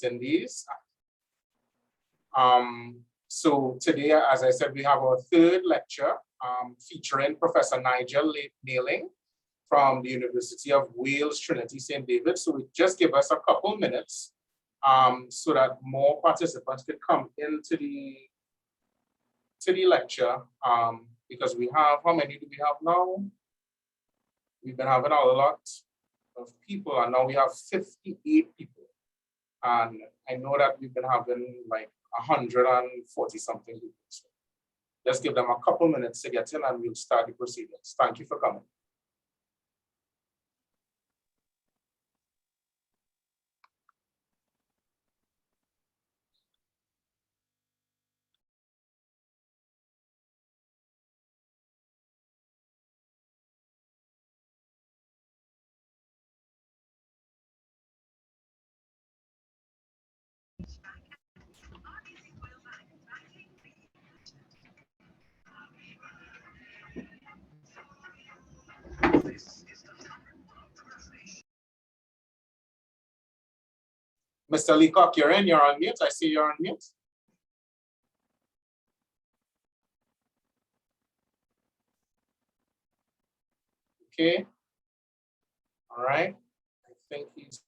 Indies. So today, as I said, we have our third lecture featuring Professor Nigel Nayling from the University of Wales, Trinity St. David. So just give us a couple minutes so that more participants could come into the lecture because we have, how many do we have now? We've been having a lot of people and now we have 58 people. And I know that we've been having like 140 something people. So just give them a couple minutes to get in and we'll start the proceedings. Thank you for coming. Mr. Leacock, you're on mute. I see you're on mute. Okay. All right. I think he's.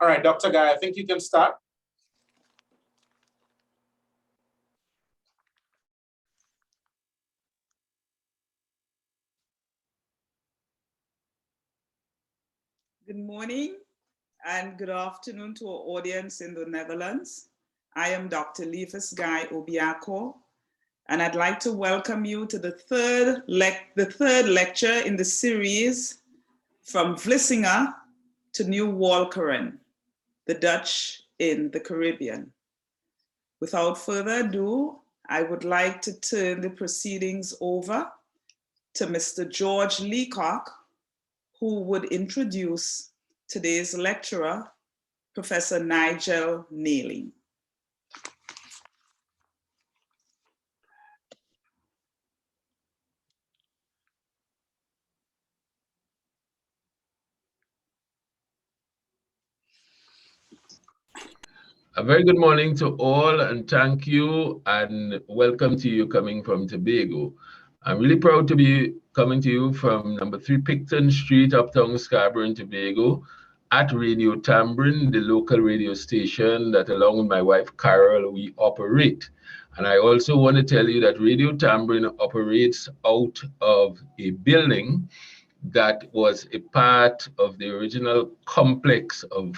All right, Dr. Guy, I think you can start. Good morning and good afternoon to our audience in the Netherlands. I am Dr. Levis Guy Obiako, and I'd like to welcome you to the third lecture in the series From Vlissingen to New Walcheren, the Dutch in the Caribbean. Without further ado, I would like to turn the proceedings over to Mr. George Leacock, who would introduce today's lecturer, Professor Nigel Nayling. A very good morning to all and thank you and welcome to you coming from Tobago. I'm really proud to be coming to you from number 3 Picton Street, Uptown Scarborough in Tobago at Radio Tambrin, the local radio station that along with my wife Carol, we operate. And I also want to tell you that Radio Tambrin operates out of a building that was a part of the original complex of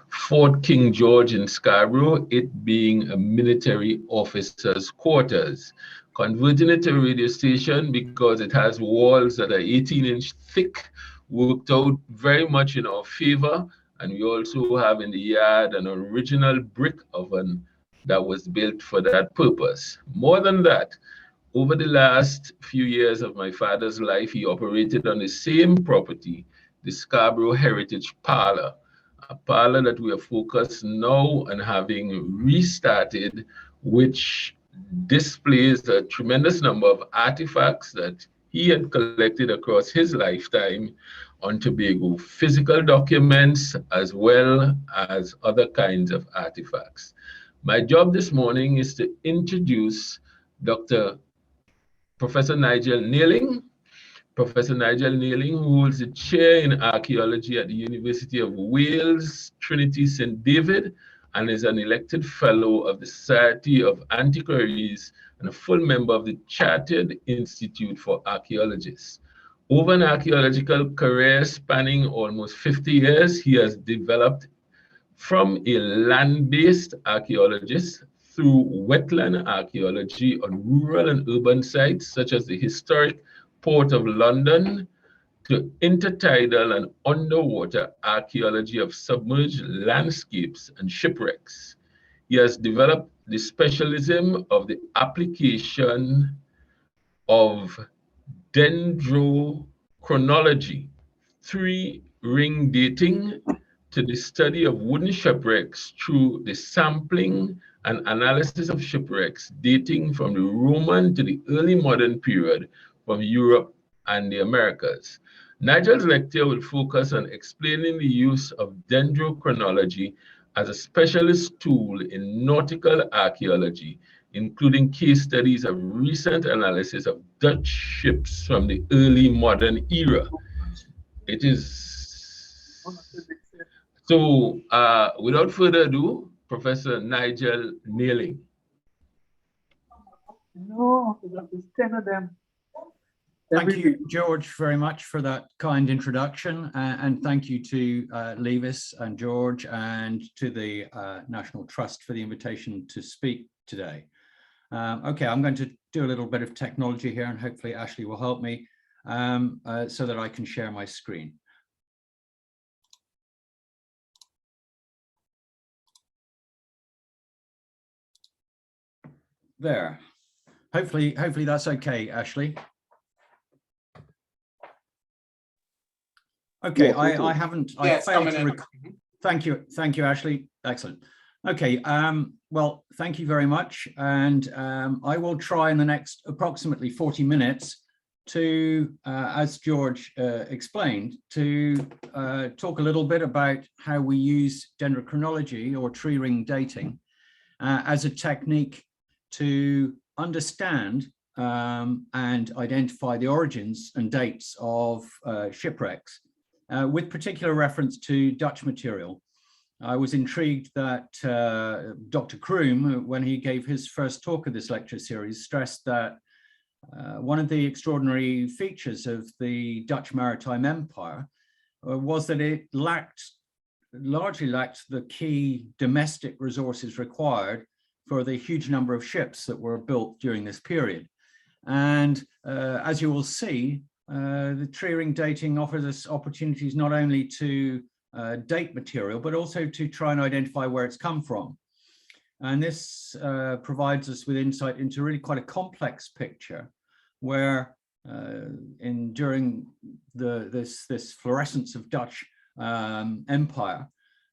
Fort King George in Scarborough, it being a military officer's quarters. Converting it to a radio station because it has walls that are 18-inch thick, worked out very much in our favor. And we also have in the yard an original brick oven that was built for that purpose. More than that, over the last few years of my father's life, he operated on the same property, the Scarborough Heritage Parlor, a parlor that we are focused now on having restarted, which displays a tremendous number of artifacts that he had collected across his lifetime on Tobago, physical documents as well as other kinds of artifacts. My job this morning is to introduce Professor Nigel Nayling. Professor Nigel Nayling, who holds the chair in archaeology at the University of Wales, Trinity St. David, and is an elected fellow of the Society of Antiquaries and a full member of the Chartered Institute for Archaeologists. Over an archaeological career spanning almost 50 years, he has developed from a land-based archaeologist through wetland archaeology on rural and urban sites such as the historic Port of London to intertidal and underwater archaeology of submerged landscapes and shipwrecks. He has developed the specialism of the application of Dendrochronology, 3-ring dating to the study of wooden shipwrecks through the sampling and analysis of shipwrecks dating from the Roman to the early modern period from Europe and the Americas. Nigel's lecture will focus on explaining the use of dendrochronology as a specialist tool in nautical archaeology, including case studies of recent analysis of Dutch ships from the early modern era. It is so, without further ado, Professor Nigel Nayling. No, there's 10 of them. Thank you, George, very much for that kind introduction. And thank you to Levis and George and to the National Trust for the invitation to speak today. Okay, I'm going to do a little bit of technology here, and hopefully Ashley will help me so that I can share my screen. There. Hopefully that's okay, Ashley. Okay, I haven't. Yeah, I failed to Thank you, Ashley. Excellent. Okay, well, thank you very much, and I will try in the next approximately 40 minutes to, as George explained, to talk a little bit about how we use dendrochronology or tree ring dating as a technique to understand and identify the origins and dates of shipwrecks, with particular reference to Dutch material. I was intrigued that Dr. Kroom, when he gave his first talk of this lecture series, stressed that one of the extraordinary features of the Dutch Maritime Empire was that it largely lacked the key domestic resources required for the huge number of ships that were built during this period. And as you will see, the tree ring dating offers us opportunities not only to date material, but also to try and identify where it's come from. And this provides us with insight into really quite a complex picture where during this florescence of Dutch empire,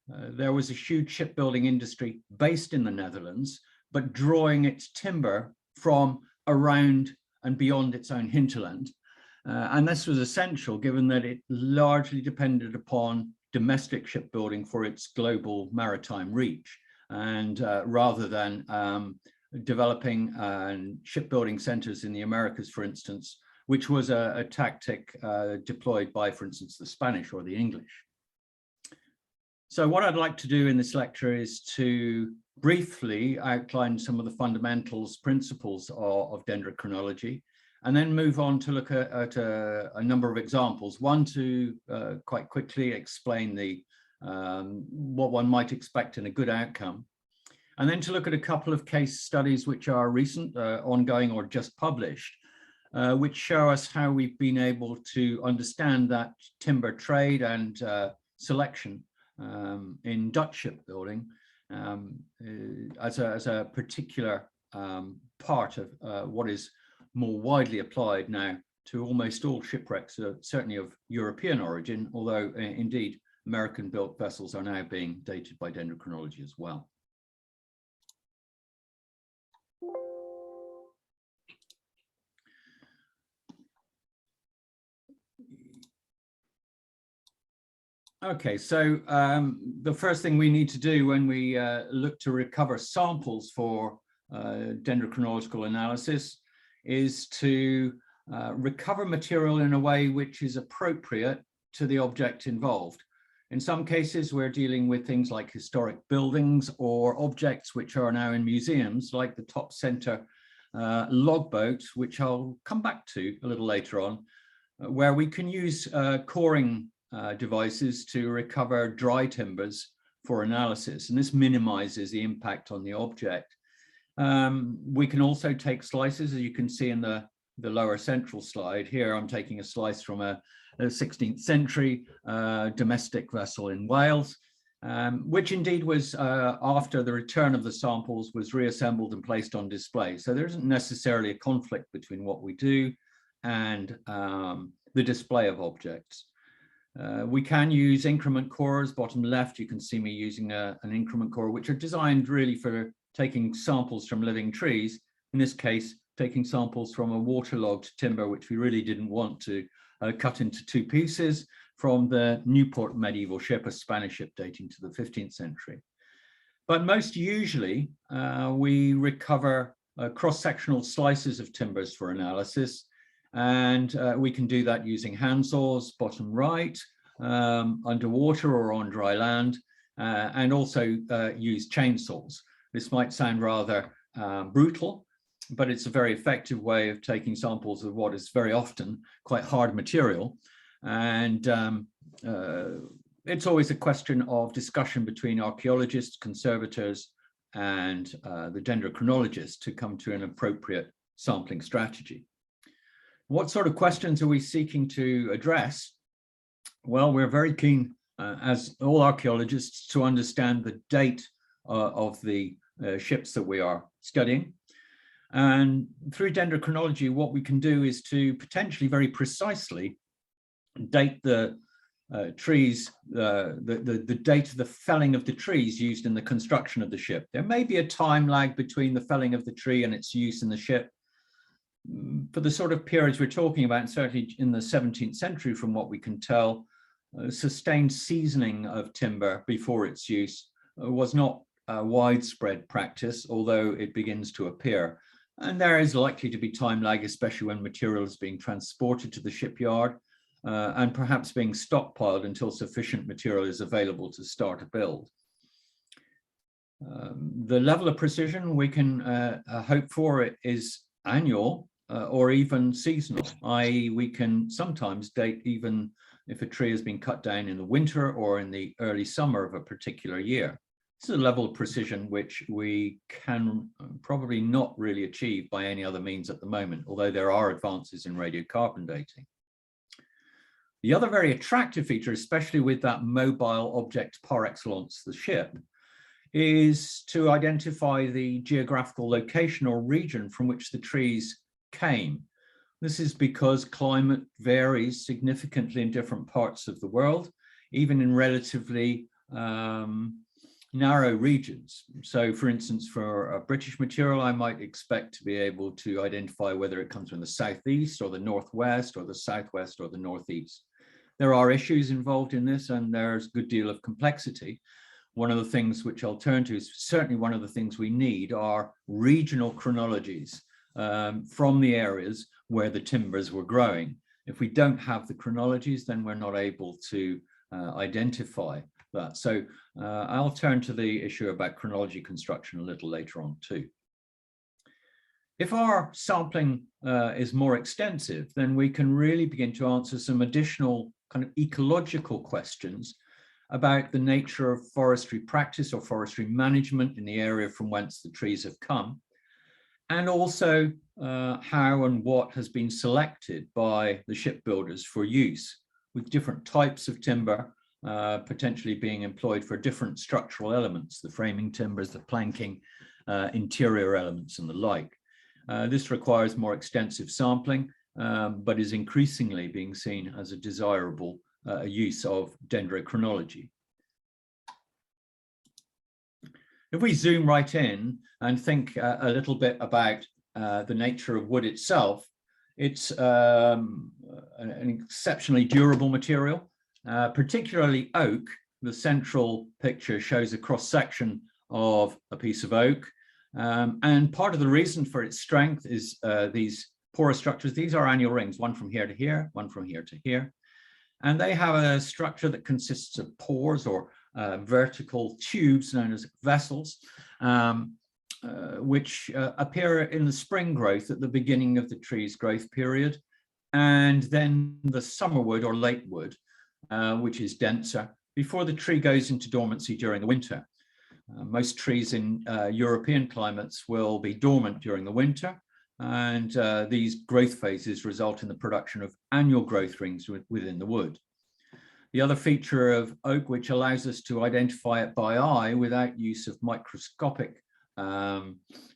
there was a huge shipbuilding industry based in the Netherlands, but drawing its timber from around and beyond its own hinterland. And this was essential given that it largely depended upon domestic shipbuilding for its global maritime reach. And rather than developing shipbuilding centers in the Americas, for instance, which was a tactic deployed by, for instance, the Spanish or the English. So what I'd like to do in this lecture is to briefly outline some of the fundamentals, principles of dendrochronology, and then move on to look at a number of examples. One, to quite quickly explain what one might expect in a good outcome, and then to look at a couple of case studies which are recent, ongoing, or just published, which show us how we've been able to understand that timber trade and selection in Dutch shipbuilding as a particular part of what is more widely applied now to almost all shipwrecks, certainly of European origin, although indeed American-built vessels are now being dated by dendrochronology as well. Okay, so the first thing we need to do when we look to recover samples for dendrochronological analysis is to recover material in a way which is appropriate to the object involved. In some cases, we're dealing with things like historic buildings or objects which are now in museums, like the top center logboat, which I'll come back to a little later on, where we can use coring devices to recover dry timbers for analysis, and this minimizes the impact on the object. We can also take slices, as you can see in the lower central slide. Here I'm taking a slice from a 16th century domestic vessel in Wales, which indeed was after the return of the samples was reassembled and placed on display. So there isn't necessarily a conflict between what we do and the display of objects. We can use increment cores. Bottom left, you can see me using an increment core, which are designed really for taking samples from living trees. In this case, taking samples from a waterlogged timber, which we really didn't want to cut into two pieces, from the Newport medieval ship, a Spanish ship dating to the 15th century. But most usually, we recover cross-sectional slices of timbers for analysis. And we can do that using hand saws, bottom right, underwater or on dry land, and also use chainsaws. This might sound rather brutal, but it's a very effective way of taking samples of what is very often quite hard material. And it's always a question of discussion between archaeologists, conservators, and the dendrochronologists to come to an appropriate sampling strategy. What sort of questions are we seeking to address? Well, we're very keen, as all archaeologists, to understand the date of the ships that we are studying. And through dendrochronology, what we can do is to potentially very precisely date the trees, the date of the felling of the trees used in the construction of the ship. There may be a time lag between the felling of the tree and its use in the ship. For the sort of periods we're talking about, and certainly in the 17th century, from what we can tell, sustained seasoning of timber before its use was not a widespread practice, although it begins to appear. And there is likely to be time lag, especially when material is being transported to the shipyard and perhaps being stockpiled until sufficient material is available to start a build. The level of precision we can hope for is annual or even seasonal, i.e. we can sometimes date even if a tree has been cut down in the winter or in the early summer of a particular year. This is a level of precision which we can probably not really achieve by any other means at the moment, although there are advances in radiocarbon dating. The other very attractive feature, especially with that mobile object par excellence, the ship, is to identify the geographical location or region from which the trees came. This is because climate varies significantly in different parts of the world, even in relatively narrow regions. So for instance, for a British material, I might expect to be able to identify whether it comes from the southeast or the northwest or the southwest or the northeast. There are issues involved in this, and there's a good deal of complexity. One of the things which I'll turn to is certainly one of the things we need are regional chronologies from the areas where the timbers were growing. If we don't have the chronologies, then we're not able to identify that. So I'll turn to the issue about chronology construction a little later on too. If our sampling is more extensive, then we can really begin to answer some additional kind of ecological questions about the nature of forestry practice or forestry management in the area from whence the trees have come, and also how and what has been selected by the shipbuilders for use, with different types of timber potentially being employed for different structural elements, the framing timbers, the planking, interior elements and the like. This requires more extensive sampling, but is increasingly being seen as a desirable use of dendrochronology. If we zoom right in and think a little bit about the nature of wood itself, it's an exceptionally durable material, particularly oak. The central picture shows a cross-section of a piece of oak. And part of the reason for its strength is these porous structures. These are annual rings, one from here to here, one from here to here. And they have a structure that consists of pores or vertical tubes known as vessels, which appear in the spring growth at the beginning of the tree's growth period, and then the summer wood or late wood, which is denser, before the tree goes into dormancy during the winter. Most trees in European climates will be dormant during the winter, and these growth phases result in the production of annual growth rings within the wood. The other feature of oak, which allows us to identify it by eye without use of microscopic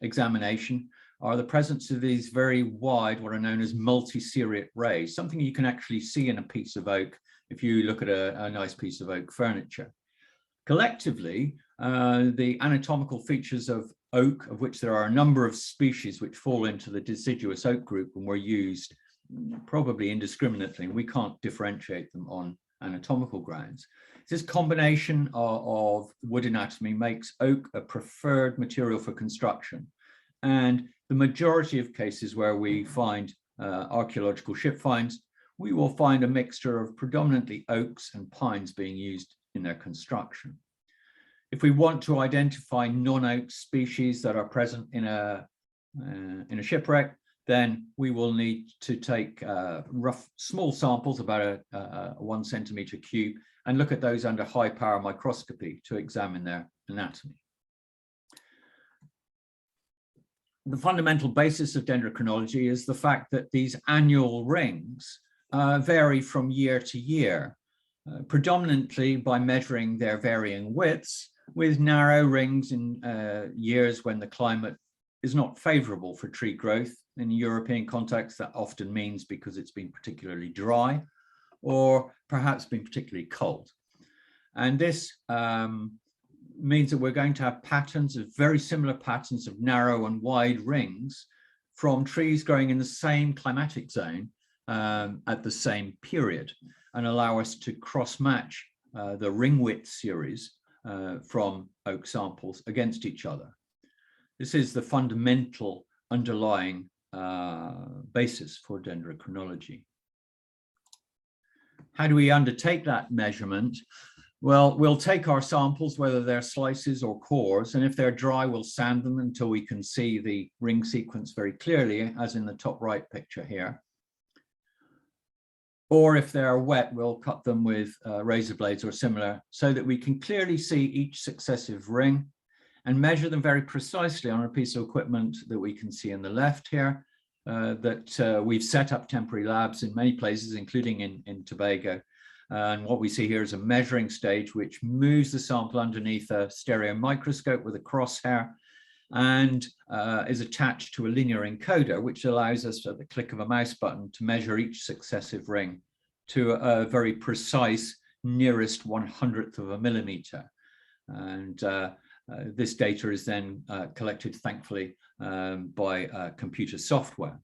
examination, are the presence of these very wide, what are known as multi-seriate rays, something you can actually see in a piece of oak if you look at a nice piece of oak furniture. Collectively, the anatomical features of oak, of which there are a number of species which fall into the deciduous oak group and were used probably indiscriminately, we can't differentiate them on anatomical grounds. This combination of wood anatomy makes oak a preferred material for construction. And the majority of cases where we find archaeological ship finds, we will find a mixture of predominantly oaks and pines being used in their construction. If we want to identify non-oak species that are present in a shipwreck, then we will need to take rough small samples, about a 1 centimeter cube, and look at those under high power microscopy to examine their anatomy. The fundamental basis of dendrochronology is the fact that these annual rings vary from year to year, predominantly by measuring their varying widths, with narrow rings in years when the climate is not favorable for tree growth. In a European context, that often means because it's been particularly dry or perhaps been particularly cold. And this means that we're going to have patterns of very similar patterns of narrow and wide rings from trees growing in the same climatic zone at the same period, and allow us to cross-match the ring width series from oak samples against each other. This is the fundamental underlying basis for dendrochronology. How do we undertake that measurement? Well, we'll take our samples, whether they're slices or cores, and if they're dry, we'll sand them until we can see the ring sequence very clearly, as in the top right picture here. Or if they're wet, we'll cut them with razor blades or similar, so that we can clearly see each successive ring and measure them very precisely on a piece of equipment that we can see in the left here, that we've set up temporary labs in many places, including in Tobago. And what we see here is a measuring stage which moves the sample underneath a stereo microscope with a crosshair and is attached to a linear encoder, which allows us at the click of a mouse button to measure each successive ring to a very precise nearest 1/100th of a millimeter. And this data is then collected, thankfully, by computer software.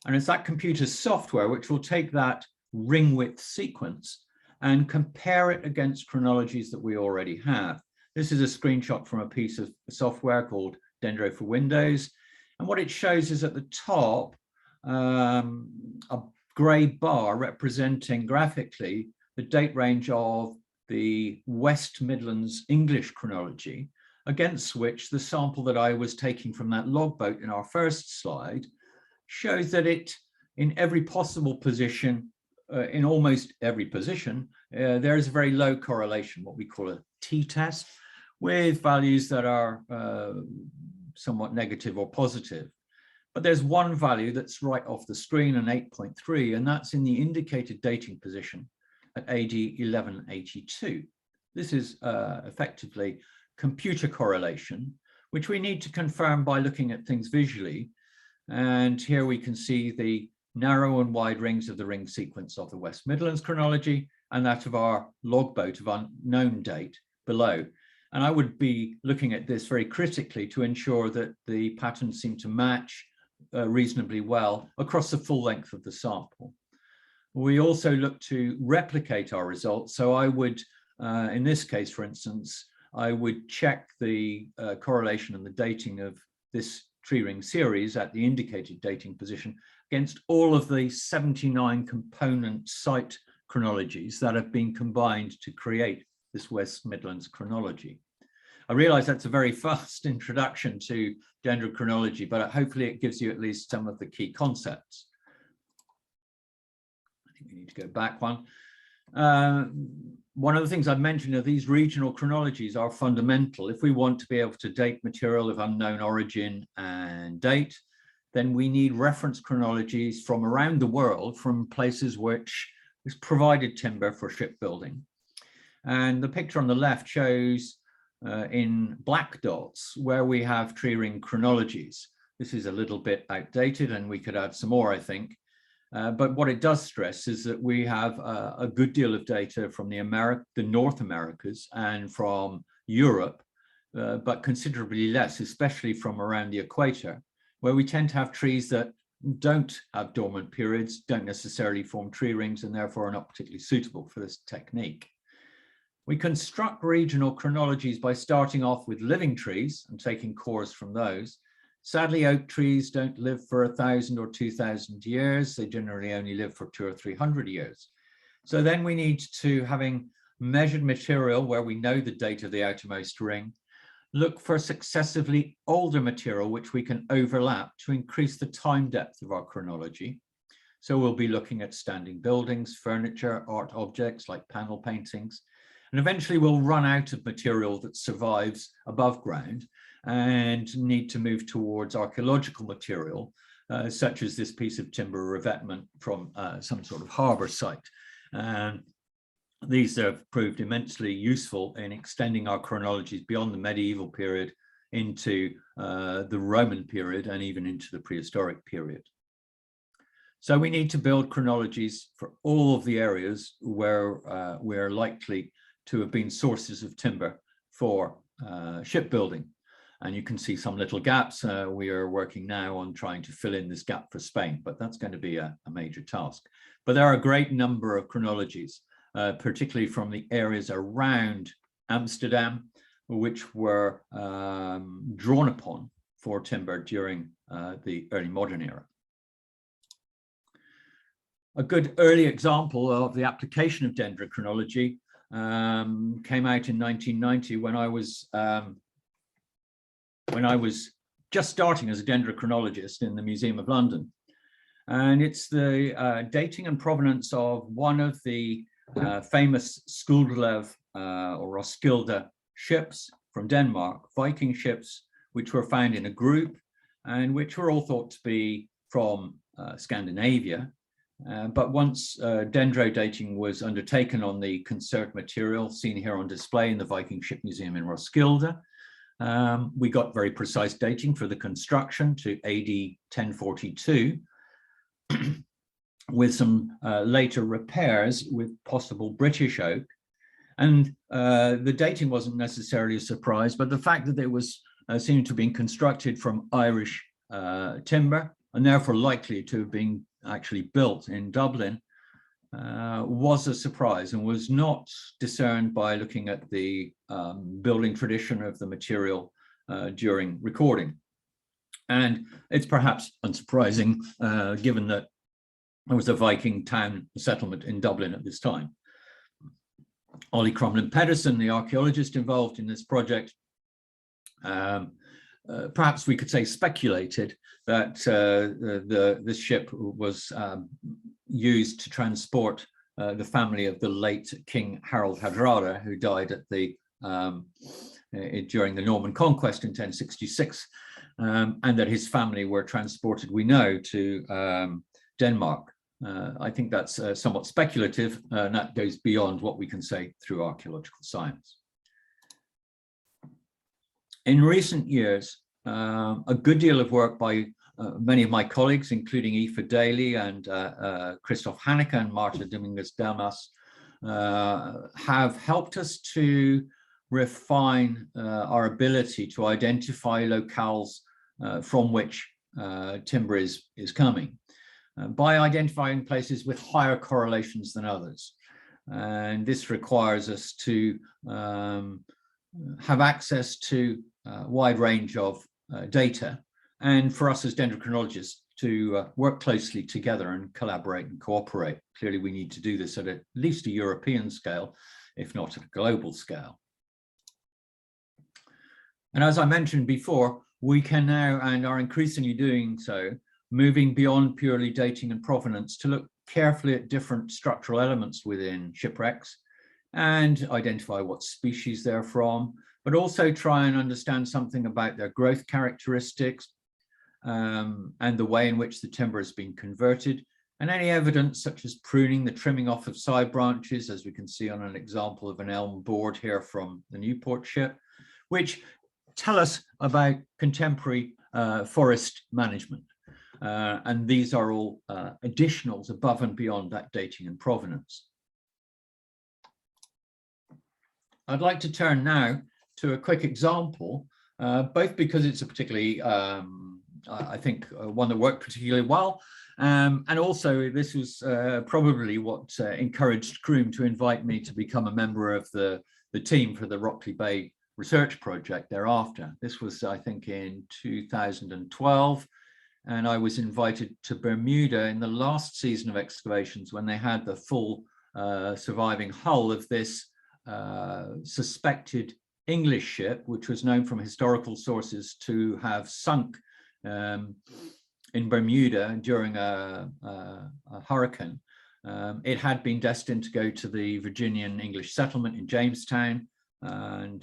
And it's that computer software which will take that ring width sequence and compare it against chronologies that we already have. This is a screenshot from a piece of software called Dendro for Windows. And what it shows is at the top, a gray bar representing graphically the date range of the West Midlands English chronology, against which the sample that I was taking from that logboat in our first slide shows that it, in every possible position, in almost every position, there is a very low correlation, what we call a t-test, with values that are somewhat negative or positive. But there's one value that's right off the screen, an 8.3, and that's in the indicated dating position at AD 1182. This is effectively computer correlation, which we need to confirm by looking at things visually. And here we can see the narrow and wide rings of the ring sequence of the West Midlands chronology and that of our logboat of unknown date below. And I would be looking at this very critically to ensure that the patterns seem to match reasonably well across the full length of the sample. We also look to replicate our results. So I would, in this case, for instance, I would check the correlation and the dating of this tree ring series at the indicated dating position against all of the 79 component site chronologies that have been combined to create this West Midlands chronology. I realize that's a very fast introduction to dendrochronology, but hopefully it gives you at least some of the key concepts. I think we need to go back one. One of the things I've mentioned are these regional chronologies are fundamental. If we want to be able to date material of unknown origin and date, then we need reference chronologies from around the world, from places which is provided timber for shipbuilding. And the picture on the left shows in black dots where we have tree ring chronologies. This is a little bit outdated and we could add some more, I think. But what it does stress is that we have a good deal of data from the North Americas and from Europe, but considerably less, especially from around the equator, where we tend to have trees that don't have dormant periods, don't necessarily form tree rings, and therefore are not particularly suitable for this technique. We construct regional chronologies by starting off with living trees and taking cores from those. Sadly, oak trees don't live for 1,000 or 2,000 years. They generally only live for 200 or 300 years. So then we need to, having measured material where we know the date of the outermost ring, look for successively older material which we can overlap to increase the time depth of our chronology. So we'll be looking at standing buildings, furniture, art objects like panel paintings, and eventually we'll run out of material that survives above ground and need to move towards archaeological material, such as this piece of timber revetment from some sort of harbour site. These have proved immensely useful in extending our chronologies beyond the medieval period into the Roman period and even into the prehistoric period. So we need to build chronologies for all of the areas where we're likely to have been sources of timber for shipbuilding. And you can see some little gaps. We are working now on trying to fill in this gap for Spain, but that's going to be a major task. But there are a great number of chronologies, particularly from the areas around Amsterdam, which were drawn upon for timber during the early modern era. A good early example of the application of dendrochronology came out in 1990 when I was just starting as a dendrochronologist in the Museum of London. And it's the dating and provenance of one of the famous Skuld or Roskilde ships from Denmark, Viking ships, which were found in a group and which were all thought to be from Scandinavia. But once dendro dating was undertaken on the conserved material seen here on display in the Viking Ship Museum in Roskilde, we got very precise dating for the construction to AD 1042, with some later repairs with possible British oak. And the dating wasn't necessarily a surprise, but the fact that it was seemed to have been constructed from Irish timber and therefore likely to have been actually built in Dublin was a surprise and was not discerned by looking at the building tradition of the material during recording. And it's perhaps unsurprising given that there was a Viking town settlement in Dublin at this time. Ollie Crumlin Pedersen, the archaeologist involved in this project, perhaps we could say speculated that this ship was used to transport the family of the late King Harald Hardrada, who died at during the Norman conquest in 1066, and that his family were transported, we know, to Denmark. I think that's somewhat speculative, and that goes beyond what we can say through archaeological science. In recent years, a good deal of work by many of my colleagues, including Aoife Daly and Christoph Hanneke and Marta Dominguez-Delmas, have helped us to refine our ability to identify locales from which timber is coming, by identifying places with higher correlations than others. And this requires us to have access to a wide range of data, and for us as dendrochronologists to work closely together and collaborate and cooperate. Clearly, we need to do this at least a European scale, if not at a global scale. And as I mentioned before, we can now, and are increasingly doing so, moving beyond purely dating and provenance to look carefully at different structural elements within shipwrecks and identify what species they're from, but also try and understand something about their growth characteristics and the way in which the timber has been converted, and any evidence such as pruning, the trimming off of side branches, as we can see on an example of an elm board here from the Newport ship, which tell us about contemporary forest management. And these are all additionals above and beyond that dating and provenance. I'd like to turn now to a quick example, both because it's a particularly, I think, one that worked particularly well, and also this was probably what encouraged Croom to invite me to become a member of the team for the Rockley Bay Research project thereafter. This was, I think, in 2012, and I was invited to Bermuda in the last season of excavations when they had the full surviving hull of this suspected English ship, which was known from historical sources to have sunk in Bermuda during a hurricane. It had been destined to go to the Virginian English settlement in Jamestown and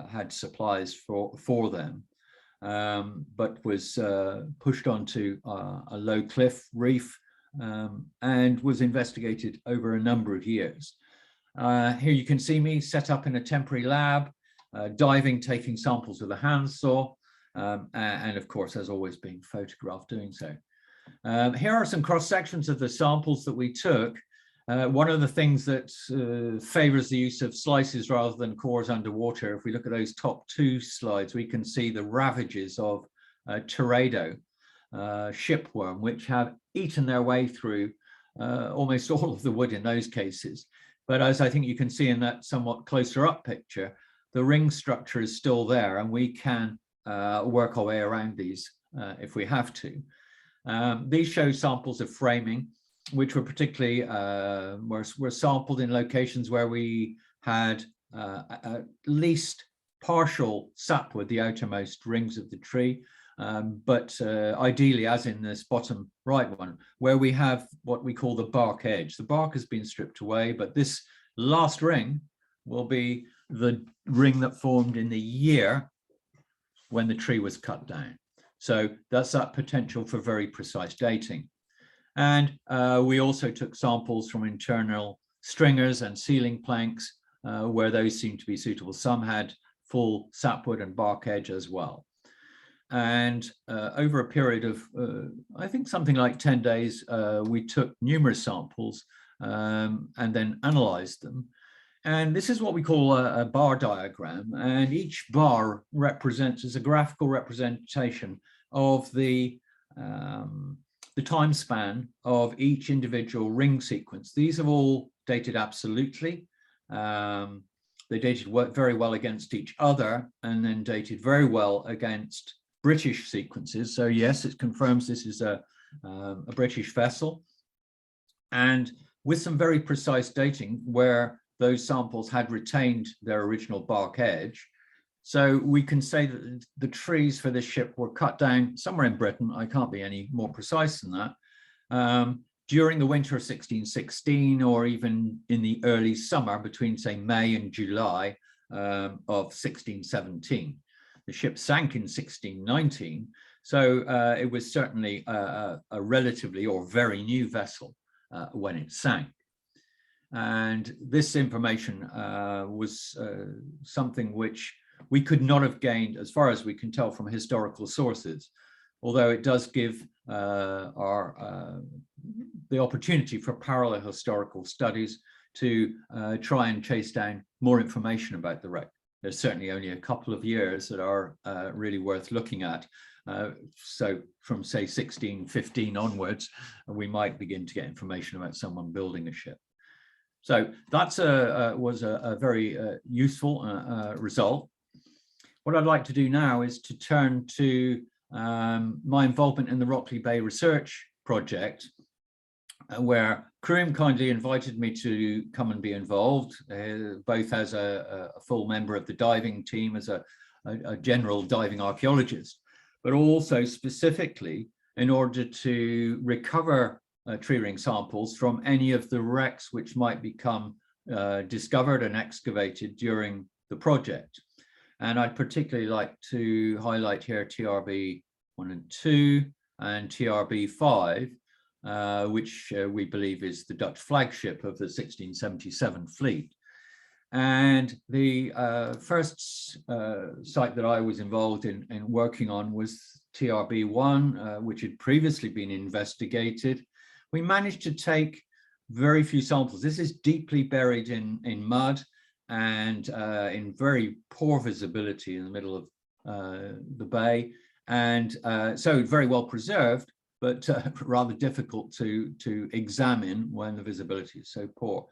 had supplies for them, but was pushed onto a low cliff reef and was investigated over a number of years. Here you can see me set up in a temporary lab, diving, taking samples with a handsaw, and of course, as always, being photographed doing so. Here are some cross sections of the samples that we took. One of the things that favors the use of slices rather than cores underwater, if we look at those top two slides, we can see the ravages of teredo shipworm, which have eaten their way through almost all of the wood in those cases. But as I think you can see in that somewhat closer up picture, the ring structure is still there, and we can work our way around these if we have to. These show samples of framing, which were particularly were sampled in locations where we had at least partial sapwood, the outermost rings of the tree, but ideally, as in this bottom right one, where we have what we call the bark edge. The bark has been stripped away, but this last ring will be the ring that formed in the year when the tree was cut down. So that's that potential for very precise dating. And we also took samples from internal stringers and ceiling planks where those seemed to be suitable. Some had full sapwood and bark edge as well. And over a period of, I think something like 10 days, we took numerous samples and then analyzed them. And this is what we call a bar diagram. And each bar represents, as a graphical representation of the time span of each individual ring sequence. These have all dated absolutely. They dated very well against each other and then dated very well against British sequences. So yes, it confirms this is a British vessel, and with some very precise dating where those samples had retained their original bark edge. So we can say that the trees for this ship were cut down somewhere in Britain. I can't be any more precise than that. During the winter of 1616, or even in the early summer between, say, May and July of 1617. The ship sank in 1619, so it was certainly a relatively or very new vessel when it sank. And this information was something which we could not have gained, as far as we can tell, from historical sources, although it does give the opportunity for parallel historical studies to try and chase down more information about the wreck. There's certainly only a couple of years that are really worth looking at. So from, say, 1615 onwards, we might begin to get information about someone building a ship. So that's was a very useful result. What I'd like to do now is to turn to my involvement in the Rockley Bay Research project, where Croom kindly invited me to come and be involved, both as a full member of the diving team, as a general diving archaeologist, but also specifically in order to recover tree ring samples from any of the wrecks which might become discovered and excavated during the project. And I'd particularly like to highlight here TRB 1 and 2 and TRB 5, which we believe is the Dutch flagship of the 1677 fleet. And the first site that I was involved in working on was TRB1, which had previously been investigated. We managed to take very few samples. This is deeply buried in mud and in very poor visibility in the middle of the bay. And so very well preserved, but rather difficult to examine when the visibility is so poor.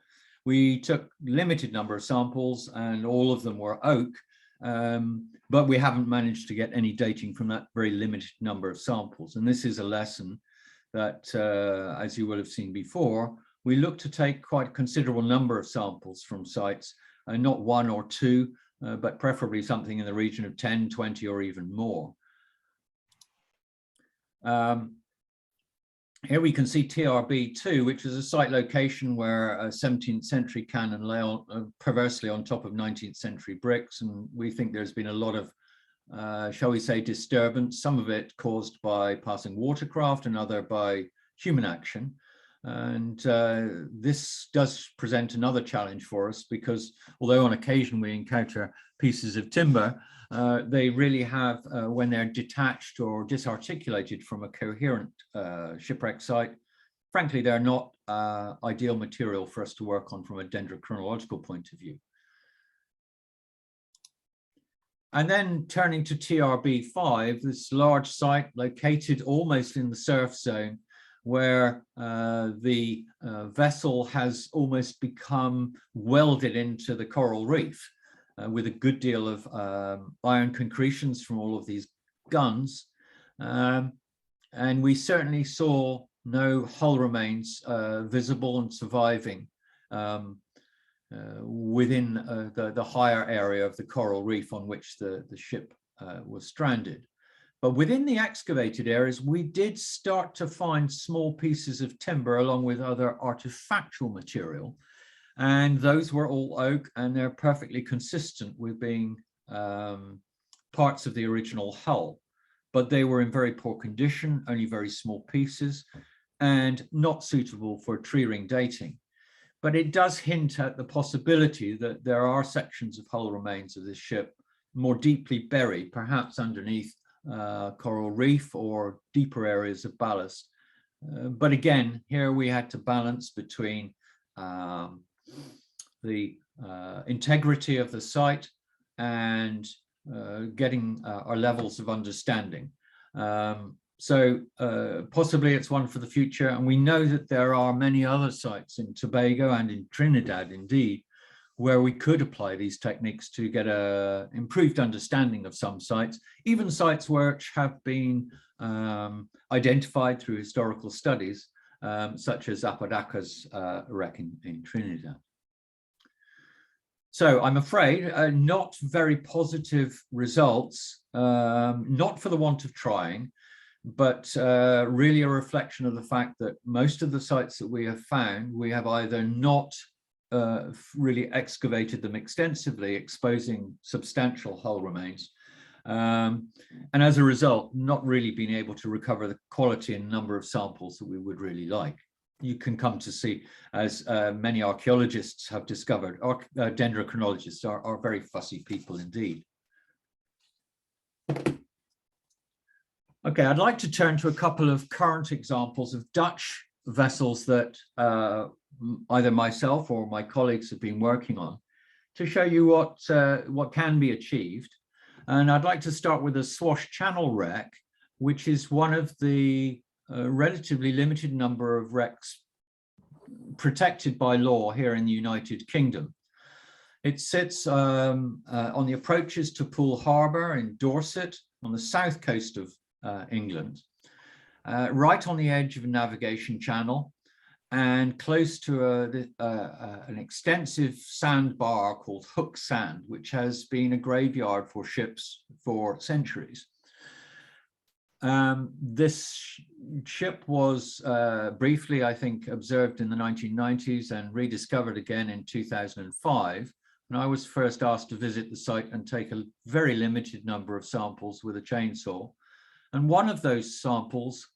We took limited number of samples and all of them were oak, but we haven't managed to get any dating from that very limited number of samples. And this is a lesson that, as you will have seen before, we look to take quite a considerable number of samples from sites, not one or two, but preferably something in the region of 10, 20, or even more. Here we can see TRB2, which is a site location where a 17th century cannon lay on, perversely on top of 19th century bricks. And we think there's been a lot of, shall we say, disturbance, some of it caused by passing watercraft and other by human action. And this does present another challenge for us because although on occasion we encounter pieces of timber, they really have, when they're detached or disarticulated from a coherent shipwreck site, frankly, they're not ideal material for us to work on from a dendrochronological point of view. And then turning to TRB5, this large site located almost in the surf zone, where the vessel has almost become welded into the coral reef with a good deal of iron concretions from all of these guns. And we certainly saw no hull remains visible and surviving within the higher area of the coral reef on which the ship was stranded. But within the excavated areas, we did start to find small pieces of timber along with other artifactual material. And those were all oak, and they're perfectly consistent with being parts of the original hull. But they were in very poor condition, only very small pieces, and not suitable for tree ring dating. But it does hint at the possibility that there are sections of hull remains of this ship more deeply buried, perhaps underneath coral reef or deeper areas of ballast. But again, here we had to balance between the integrity of the site and getting our levels of understanding. So possibly it's one for the future. And we know that there are many other sites in Tobago and in Trinidad, indeed, where we could apply these techniques to get an improved understanding of some sites, even sites which have been identified through historical studies, such as Apodaka's wreck in Trinidad. So I'm afraid not very positive results, not for the want of trying, but really a reflection of the fact that most of the sites that we have found, we have either not really excavated them extensively, exposing substantial hull remains, and as a result, not really being able to recover the quality and number of samples that we would really like. You can come to see, as many archaeologists have discovered, dendrochronologists are very fussy people indeed. Okay, I'd like to turn to a couple of current examples of Dutch vessels that either myself or my colleagues have been working on to show you what can be achieved. And I'd like to start with the Swash Channel wreck, which is one of the relatively limited number of wrecks protected by law here in the United Kingdom. It sits on the approaches to Poole Harbour in Dorset on the south coast of England, right on the edge of a navigation channel and close to an extensive sandbar called Hook Sand, which has been a graveyard for ships for centuries. This ship was briefly, I think, observed in the 1990s and rediscovered again in 2005. And I was first asked to visit the site and take a very limited number of samples with a chainsaw. And one of those samples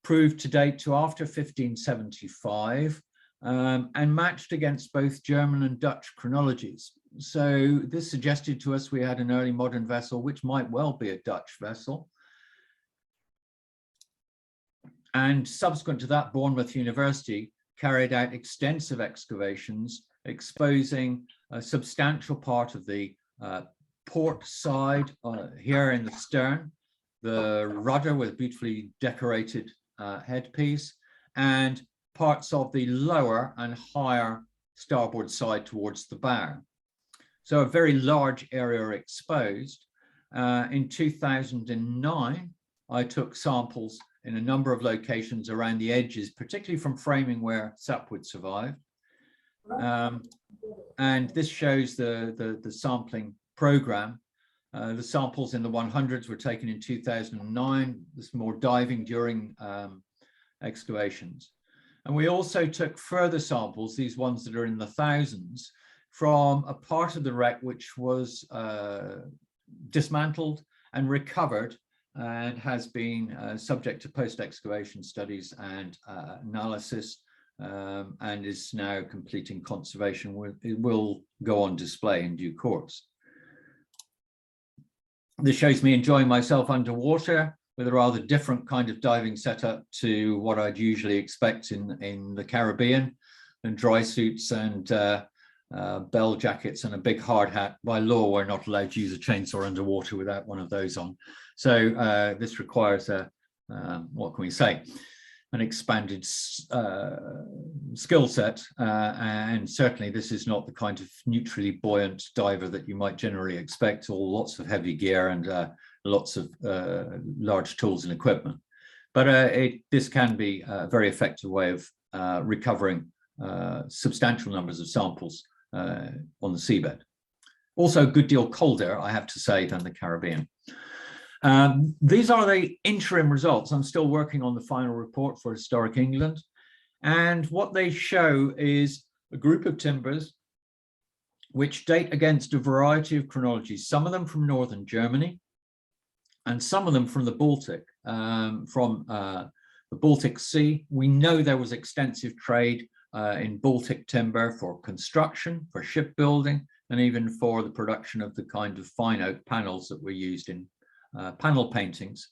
proved to date to after 1575, and matched against both German and Dutch chronologies. So this suggested to us we had an early modern vessel, which might well be a Dutch vessel. And subsequent to that, Bournemouth University carried out extensive excavations, exposing a substantial part of the port side here in the stern, the rudder with a beautifully decorated headpiece, and parts of the lower and higher starboard side towards the bow. So a very large area exposed. In 2009, I took samples in a number of locations around the edges, particularly from framing where sapwood survived. And this shows the sampling program. The samples in the 100s were taken in 2009. There's more diving during excavations. And we also took further samples, these ones that are in the thousands, from a part of the wreck which was dismantled and recovered and has been subject to post-excavation studies and analysis, and is now completing conservation. It will go on display in due course. This shows me enjoying myself underwater with a rather different kind of diving setup to what I'd usually expect in the Caribbean, and dry suits and bell jackets and a big hard hat. By law, we're not allowed to use a chainsaw underwater without one of those on. So this requires what can we say, an expanded skill set, and certainly this is not the kind of neutrally buoyant diver that you might generally expect, or lots of heavy gear and lots of large tools and equipment. But this can be a very effective way of recovering substantial numbers of samples on the seabed. Also a good deal colder, I have to say, than the Caribbean. These are the interim results. I'm still working on the final report for Historic England. And what they show is a group of timbers which date against a variety of chronologies, some of them from northern Germany and some of them from the Baltic. From the Baltic Sea, we know there was extensive trade in Baltic timber for construction, for shipbuilding, and even for the production of the kind of fine oak panels that were used in panel paintings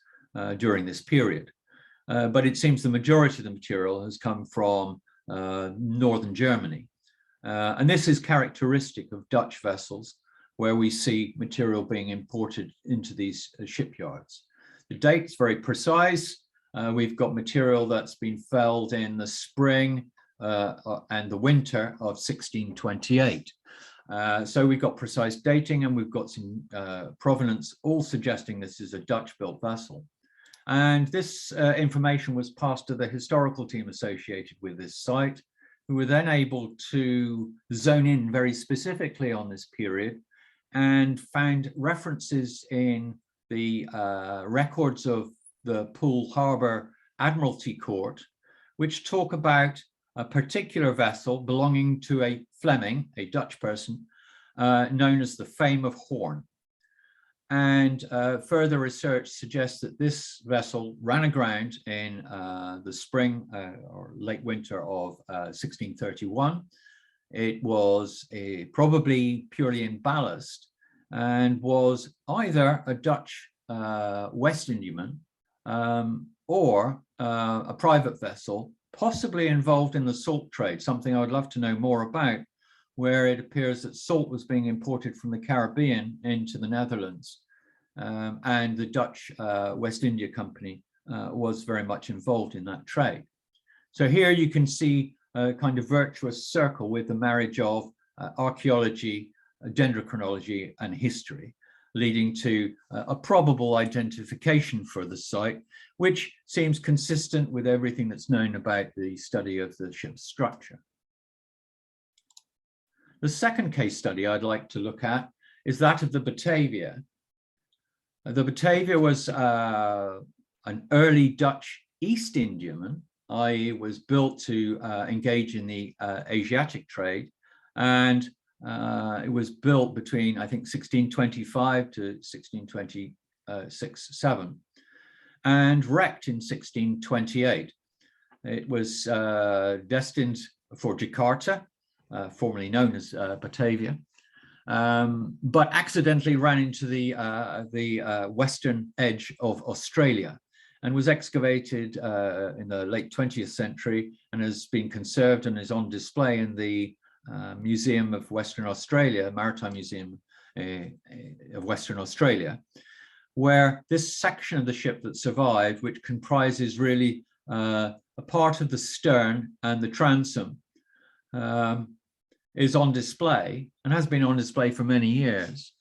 during this period. But it seems the majority of the material has come from northern Germany. And this is characteristic of Dutch vessels, where we see material being imported into these shipyards. The date's very precise. We've got material that's been felled in the spring and the winter of 1628. So we've got precise dating, and we've got some provenance, all suggesting this is a Dutch-built vessel. And this information was passed to the historical team associated with this site, who were then able to zone in very specifically on this period and found references in the records of the Poole Harbour Admiralty Court, which talk about a particular vessel belonging to a Fleming, a Dutch person, known as the Fame of Horn. And further research suggests that this vessel ran aground in the spring or late winter of 1631. It was probably purely in ballast, and was either a Dutch West Indiaman or a private vessel, possibly involved in the salt trade, something I would love to know more about, where it appears that salt was being imported from the Caribbean into the Netherlands. And the Dutch West India Company was very much involved in that trade. So here you can see a kind of virtuous circle with the marriage of archaeology, dendrochronology, and history, leading to a probable identification for the site, which seems consistent with everything that's known about the study of the ship's structure. The second case study I'd like to look at is that of the Batavia. The Batavia was an early Dutch East Indiaman, i.e. was built to engage in the Asiatic trade, and it was built between, I think, 1625 to 1626-7, and wrecked in 1628. It was destined for Jakarta, formerly known as Batavia, but accidentally ran into the western edge of Australia and was excavated in the late 20th century and has been conserved and is on display in the Museum of Western Australia, Maritime Museum of Western Australia, where this section of the ship that survived, which comprises really a part of the stern and the transom, is on display and has been on display for many years.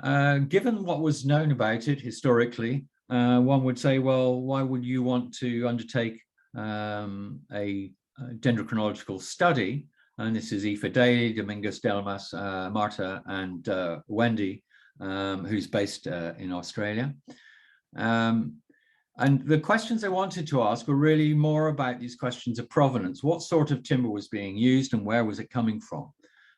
Given what was known about it historically, one would say, well, why would you want to undertake a dendrochronological study? And this is Aoife Daly, Domingos Delmas, Marta, and Wendy, who's based in Australia. And the questions I wanted to ask were really more about these questions of provenance. What sort of timber was being used and where was it coming from?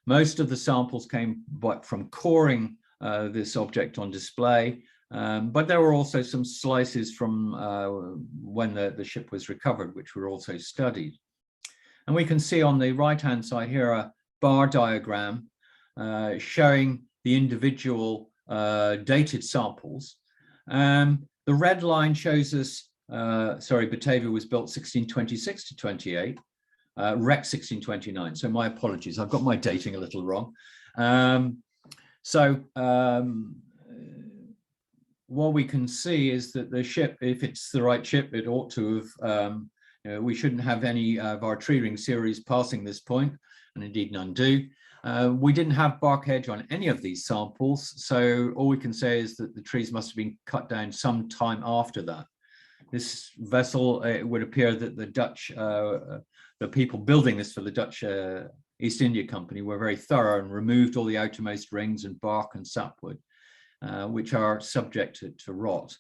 Most of the samples came from coring this object on display, but there were also some slices from when the ship was recovered, which were also studied. And we can see on the right-hand side here a bar diagram showing the individual dated samples. The red line shows us, Batavia was built 1626 to 28, wreck 1629. So my apologies, I've got my dating a little wrong. What we can see is that the ship, if it's the right ship, it ought to have, we shouldn't have any of our tree ring series passing this point, and indeed none do. We didn't have bark edge on any of these samples, so all we can say is that the trees must have been cut down some time after that. This vessel, it would appear that the Dutch, the people building this for the Dutch East India Company were very thorough and removed all the outermost rings and bark and sapwood, which are subject to rot.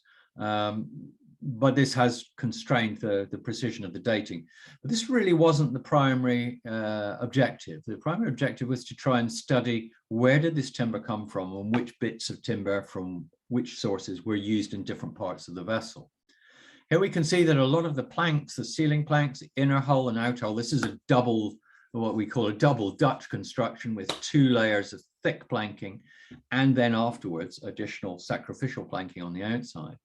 But this has constrained the precision of the dating. But this really wasn't the primary objective. The primary objective was to try and study where did this timber come from and which bits of timber from which sources were used in different parts of the vessel. Here we can see that a lot of the planks, the ceiling planks, the inner hull and outer hull, this is a double, what we call a double Dutch construction with 2 layers of thick planking and then afterwards additional sacrificial planking on the outside.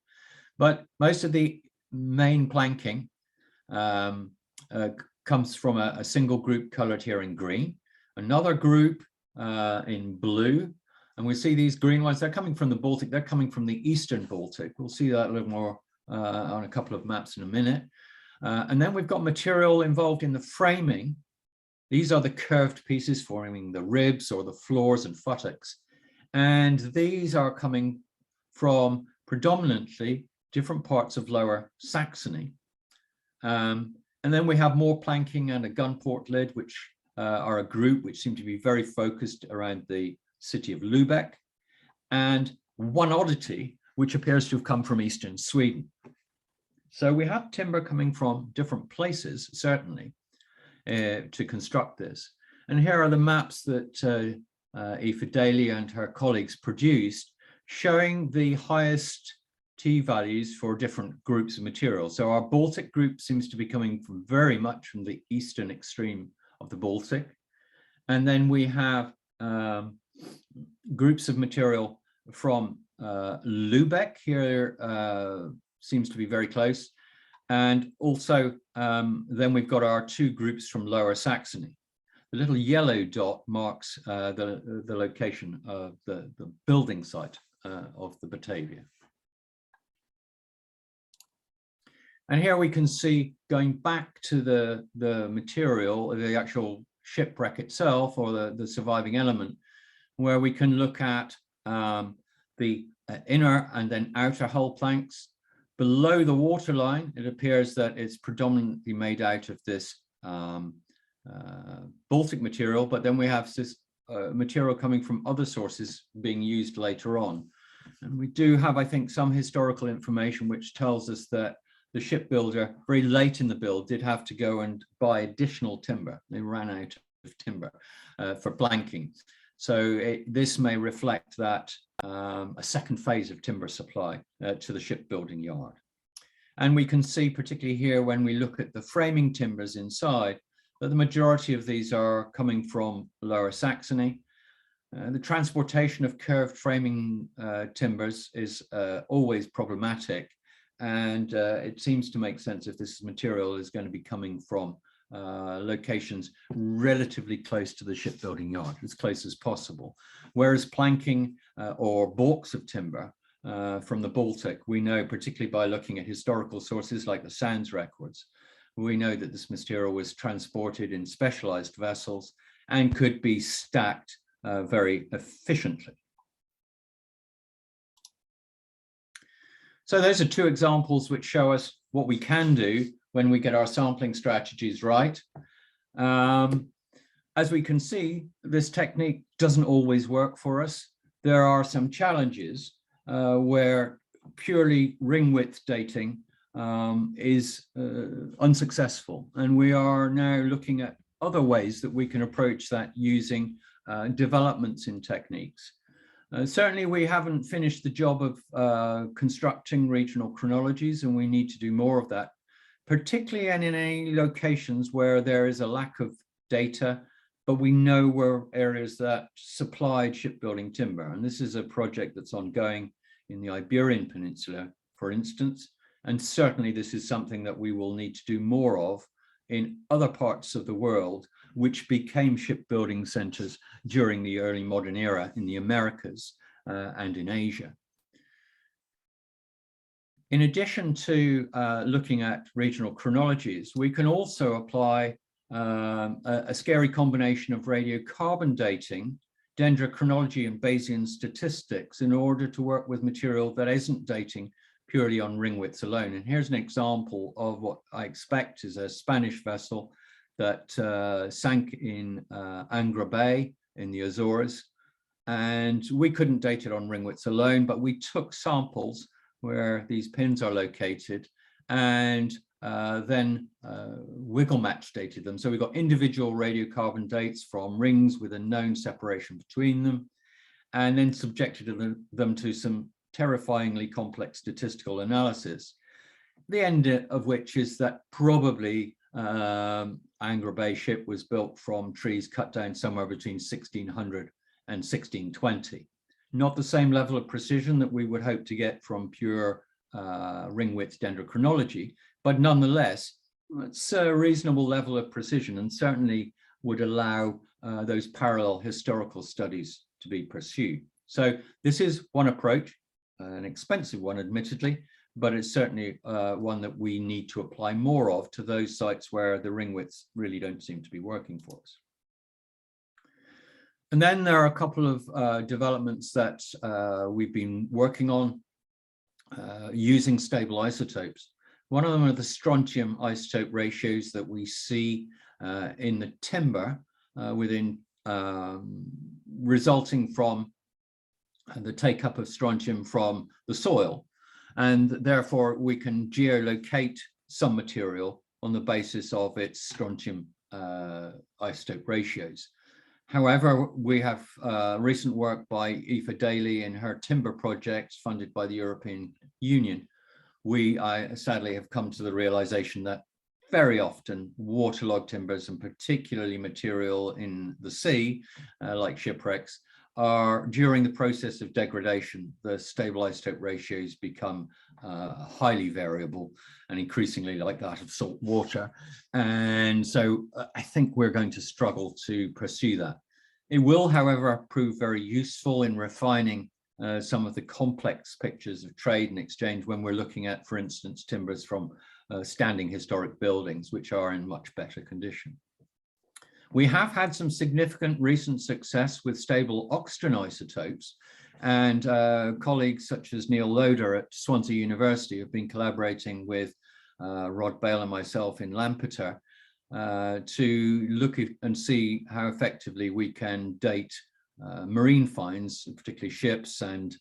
But most of the main planking comes from a single group colored here in green, another group in blue, and we see these green ones, they're coming from the Baltic, they're coming from the Eastern Baltic. We'll see that a little more on a couple of maps in a minute. And then we've got material involved in the framing. These are the curved pieces forming the ribs or the floors and futtocks. And these are coming from predominantly different parts of Lower Saxony. And then we have more planking and a gun port lid, which are a group which seem to be very focused around the city of Lubeck, and one oddity, which appears to have come from eastern Sweden. So we have timber coming from different places, certainly, to construct this. And here are the maps that Aoife Daly and her colleagues produced, showing the highest T values for different groups of material. So our Baltic group seems to be coming from very much from the eastern extreme of the Baltic. And then we have groups of material from Lubeck here, seems to be very close. And also then we've got our 2 groups from Lower Saxony. The little yellow dot marks the location of the building site of the Batavia. And here we can see, going back to the material, the actual shipwreck itself, or the surviving element, where we can look at the inner and then outer hull planks. Below the waterline, it appears that it's predominantly made out of this Baltic material, but then we have this material coming from other sources being used later on. And we do have, I think, some historical information which tells us that the shipbuilder, very late in the build, did have to go and buy additional timber. They ran out of timber for planking. So this may reflect that a second phase of timber supply to the shipbuilding yard. And we can see, particularly here, when we look at the framing timbers inside, but the majority of these are coming from Lower Saxony. The transportation of curved framing timbers is always problematic, and it seems to make sense if this material is going to be coming from locations relatively close to the shipbuilding yard, as close as possible. Whereas planking or balks of timber from the Baltic, we know, particularly by looking at historical sources like the Sands records, we know that this material was transported in specialized vessels and could be stacked very efficiently. So those are two examples which show us what we can do when we get our sampling strategies right. As we can see, this technique doesn't always work for us. There are some challenges where purely ring width dating is unsuccessful. And we are now looking at other ways that we can approach that using developments in techniques. Certainly, we haven't finished the job of constructing regional chronologies, and we need to do more of that, particularly in any locations where there is a lack of data, but we know where areas that supplied shipbuilding timber. And this is a project that's ongoing in the Iberian Peninsula, for instance, and certainly this is something that we will need to do more of in other parts of the world, which became shipbuilding centers during the early modern era in the Americas and in Asia. In addition to looking at regional chronologies, we can also apply a scary combination of radiocarbon dating, dendrochronology, and Bayesian statistics in order to work with material that isn't dating purely on ring widths alone. And here's an example of what I expect is a Spanish vessel that sank in Angra Bay in the Azores. And we couldn't date it on ring widths alone, but we took samples where these pins are located and then wiggle match dated them. So we got individual radiocarbon dates from rings with a known separation between them, and then subjected them to some terrifyingly complex statistical analysis, the end of which is that probably Angra Bay ship was built from trees cut down somewhere between 1600 and 1620. Not the same level of precision that we would hope to get from pure ring width dendrochronology, but nonetheless, it's a reasonable level of precision and certainly would allow those parallel historical studies to be pursued. So this is one approach, an expensive one, admittedly, but it's certainly one that we need to apply more of to those sites where the ring widths really don't seem to be working for us. And then there are a couple of developments that we've been working on using stable isotopes. One of them are the strontium isotope ratios that we see in the timber within resulting from the take-up of strontium from the soil. And therefore, we can geolocate some material on the basis of its strontium isotope ratios. However, we have recent work by Aoife Daly in her timber project funded by the European Union. I sadly have come to the realization that very often waterlogged timbers, and particularly material in the sea, like shipwrecks, are during the process of degradation, the stable isotope ratios become highly variable and increasingly like that of salt water. And so I think we're going to struggle to pursue that. It will, however, prove very useful in refining some of the complex pictures of trade and exchange when we're looking at, for instance, timbers from standing historic buildings, which are in much better condition. We have had some significant recent success with stable oxygen isotopes, and colleagues such as Neil Loader at Swansea University have been collaborating with Rod Bale and myself in Lampeter to look at and see how effectively we can date marine finds, particularly ships and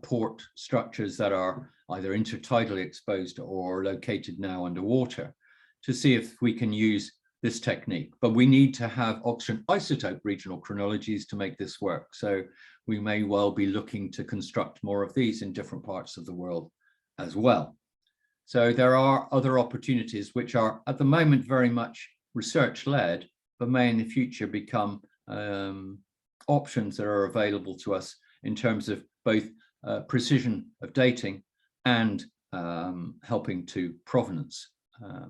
port structures that are either intertidally exposed or located now underwater, to see if we can use this technique. But we need to have oxygen isotope regional chronologies to make this work. So we may well be looking to construct more of these in different parts of the world as well. So there are other opportunities which are at the moment very much research-led, but may in the future become options that are available to us in terms of both precision of dating and helping to provenance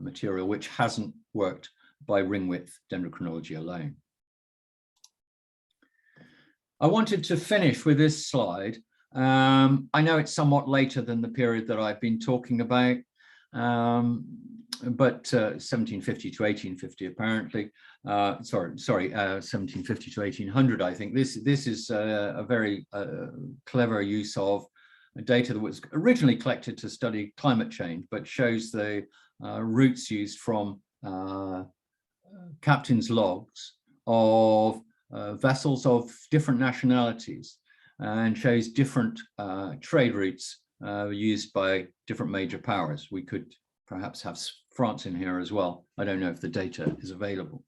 material, which hasn't worked by ring width dendrochronology alone. I wanted to finish with this slide. I know it's somewhat later than the period that I've been talking about, but 1750 to 1850 apparently. Sorry, 1750 to 1800. I think this is a very clever use of data that was originally collected to study climate change, but shows the routes used from captain's logs of vessels of different nationalities, and shows different trade routes used by different major powers. We could perhaps have France in here as well. I don't know if the data is available.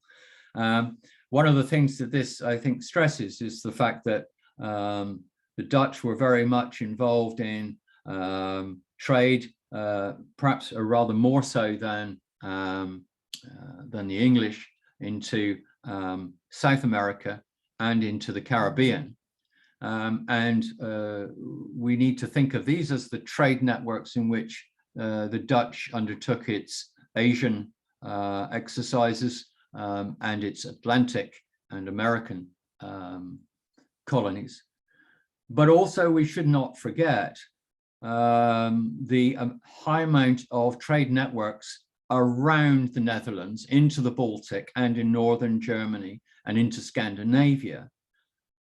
One of the things that this, I think, stresses is the fact that the Dutch were very much involved in trade, perhaps rather more so than the English, into South America and into the Caribbean. We need to think of these as the trade networks in which the Dutch undertook its Asian exercises and its Atlantic and American colonies. But also we should not forget the high amount of trade networks around the Netherlands, into the Baltic and in northern Germany and into Scandinavia,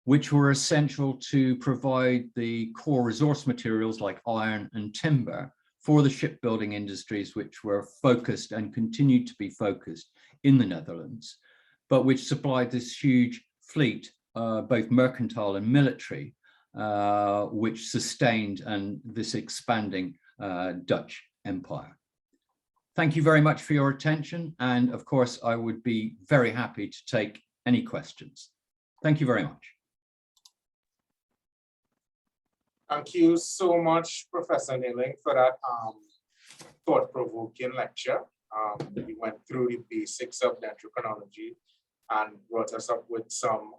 which were essential to provide the core resource materials like iron and timber for the shipbuilding industries, which were focused and continued to be focused in the Netherlands, but which supplied this huge fleet, both mercantile and military, which sustained this expanding Dutch empire. Thank you very much for your attention. And of course, I would be very happy to take any questions. Thank you very much. Thank you so much, Professor Nayling, for that thought-provoking lecture. We went through the basics of dendrochronology and brought us up with some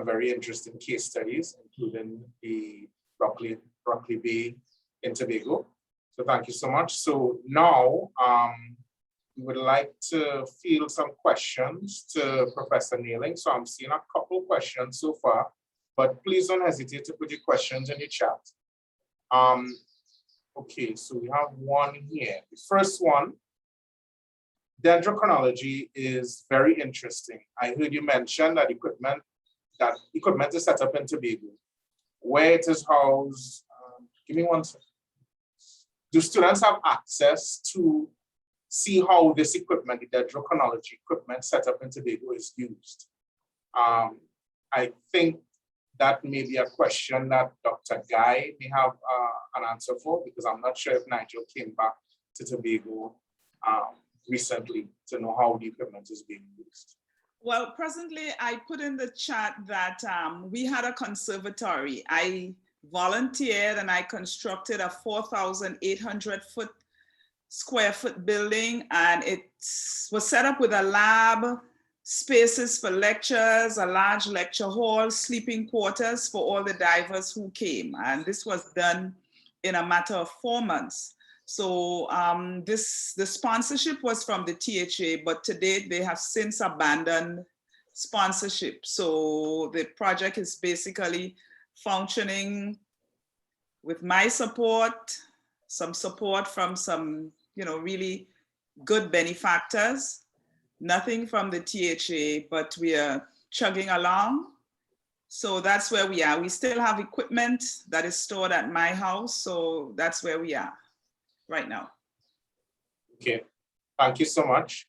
very interesting case studies, including the Rockley Bay in Tobago. So thank you so much. So now we would like to field some questions to Professor Nayling. So I'm seeing a couple of questions so far, but please don't hesitate to put your questions in the chat. Okay, so we have one here. The first one, dendrochronology is very interesting. I heard you mention that equipment is set up in Tobago, where it is housed. Give me one second. Do students have access to see how this equipment, the dendrochronology equipment set up in Tobago, is used? I think that may be a question that Dr. Guy may have an answer for, because I'm not sure if Nigel came back to Tobago recently to know how the equipment is being used. Well, presently I put in the chat that we had a conservatory. I volunteered and I constructed a 4,800 square foot building, and it was set up with a lab, spaces for lectures, a large lecture hall, sleeping quarters for all the divers who came. And this was done in a matter of 4 months. So the sponsorship was from the THA, but to date they have since abandoned sponsorship. So the project is basically functioning with my support, some support from some, really good benefactors. Nothing from the THA, but we are chugging along. So that's where we are. We still have equipment that is stored at my house. So that's where we are right now. Okay, thank you so much.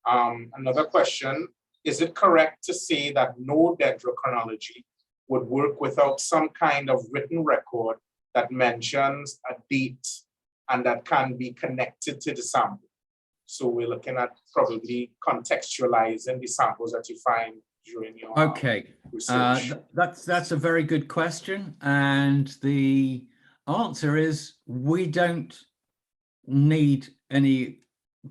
Another question, is it correct to say that no dendrochronology would work without some kind of written record that mentions a date and that can be connected to the sample? So we're looking at probably contextualizing the samples that you find during your research. That's a very good question. And the answer is we don't need any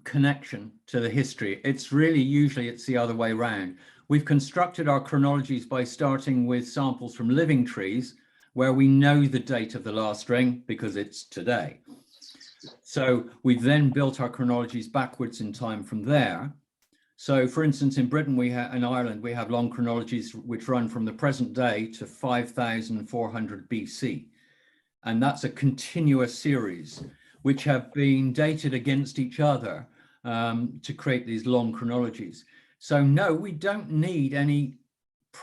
connection to the history. It's really usually it's the other way around. We've constructed our chronologies by starting with samples from living trees where we know the date of the last ring because it's today. So we've then built our chronologies backwards in time from there. So for instance, in Britain, in Ireland, we have long chronologies which run from the present day to 5,400 BC. And that's a continuous series which have been dated against each other to create these long chronologies. So no, we don't need any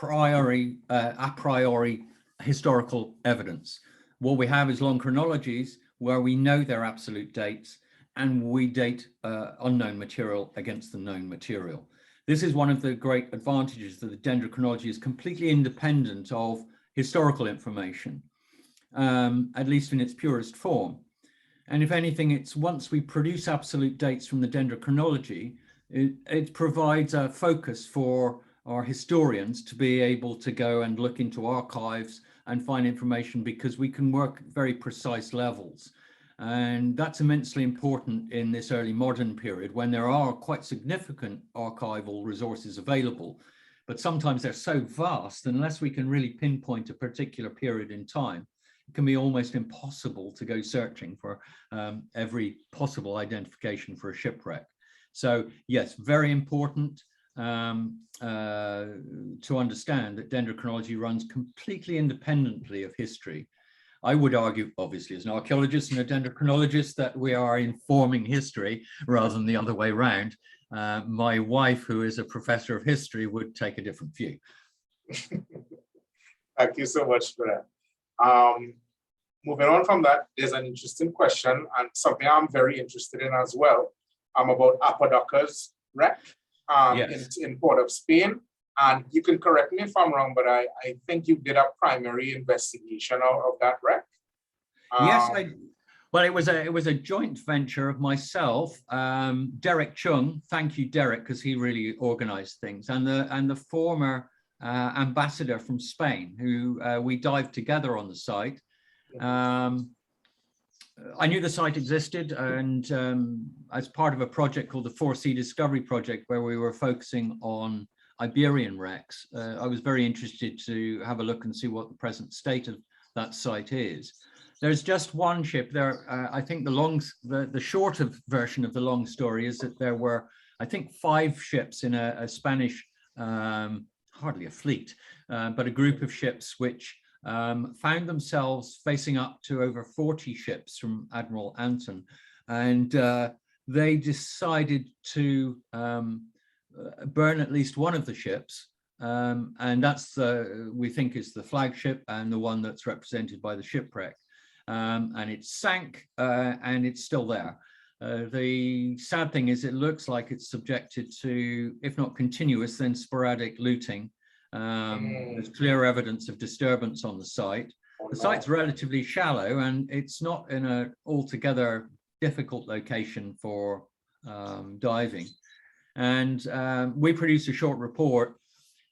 a priori historical evidence. What we have is long chronologies where we know their absolute dates and we date unknown material against the known material. This is one of the great advantages that the dendrochronology is completely independent of historical information, at least in its purest form. And if anything, it's once we produce absolute dates from the dendrochronology, it provides a focus for our historians to be able to go and look into archives and find information, because we can work at very precise levels. And that's immensely important in this early modern period when there are quite significant archival resources available. But sometimes they're so vast, unless we can really pinpoint a particular period in time, it can be almost impossible to go searching for every possible identification for a shipwreck. So yes, very important to understand that dendrochronology runs completely independently of history. I would argue, obviously, as an archaeologist and a dendrochronologist, that we are informing history rather than the other way around. My wife, who is a professor of history, would take a different view. Thank you so much for that. Moving on from that, there's an interesting question and something I'm very interested in as well. About Apodaca's wreck Yes. in Port of Spain. And you can correct me if I'm wrong, but I think you did a primary investigation of that wreck. Yes, well, it was a joint venture of myself, Derek Chung. Thank you, Derek, because he really organized things, and the former ambassador from Spain, who we dived together on the site. I knew the site existed, and as part of a project called the 4C Discovery Project, where we were focusing on Iberian wrecks, I was very interested to have a look and see what the present state of that site is. There's just one ship there. I think the shorter version of the long story is that there were, I think, 5 ships in a Spanish, hardly a fleet, but a group of ships which found themselves facing up to over 40 ships from Admiral Anton, and they decided to burn at least one of the ships, and that's we think is the flagship and the one that's represented by the shipwreck, and it sank and it's still there. The sad thing is it looks like it's subjected to, if not continuous, then sporadic looting. There's clear evidence of disturbance on the site. The site's relatively shallow and it's not in an altogether difficult location for diving. And we produced a short report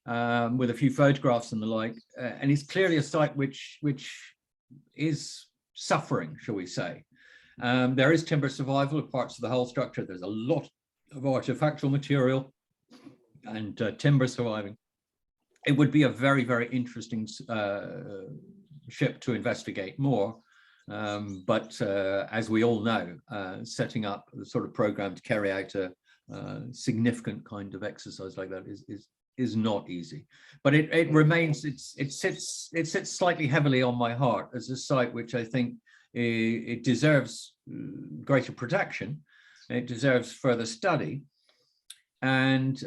with a few photographs and the like, and it's clearly a site which is suffering, shall we say. There is timber survival of parts of the hull structure. There's a lot of artifactual material and timber surviving. It would be a very, very interesting ship to investigate more. But as we all know, setting up the sort of program to carry out a significant kind of exercise like that is not easy. But it remains, it sits slightly heavily on my heart as a site which I think it deserves greater protection. It deserves further study. And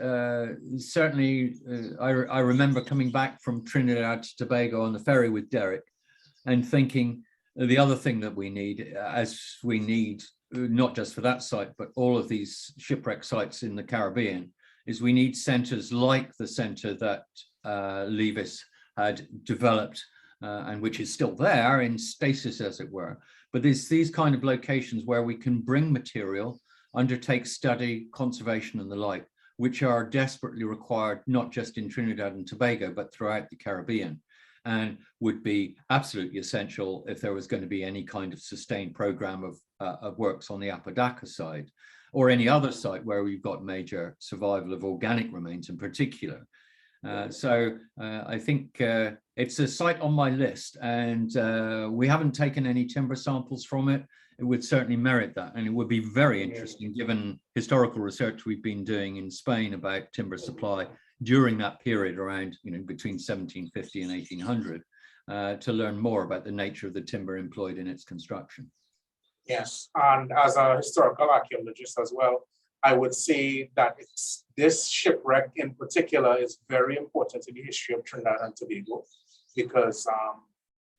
certainly, I remember coming back from Trinidad to Tobago on the ferry with Derek and thinking the other thing that we need, as we need, not just for that site, but all of these shipwreck sites in the Caribbean, is we need centers like the center that Levis had developed and which is still there in stasis, as it were. But there's these kind of locations where we can bring material, undertake study, conservation and the like, which are desperately required, not just in Trinidad and Tobago, but throughout the Caribbean. and would be absolutely essential if there was going to be any kind of sustained program of works on the Apodaca side, or any other site where we've got major survival of organic remains in particular. I think it's a site on my list, and we haven't taken any timber samples from it. It would certainly merit that, and it would be very interesting given historical research we've been doing in Spain about timber supply during that period around, between 1750 and 1800, to learn more about the nature of the timber employed in its construction. Yes, and as a historical archaeologist as well, I would say that this shipwreck in particular is very important in the history of Trinidad and Tobago, because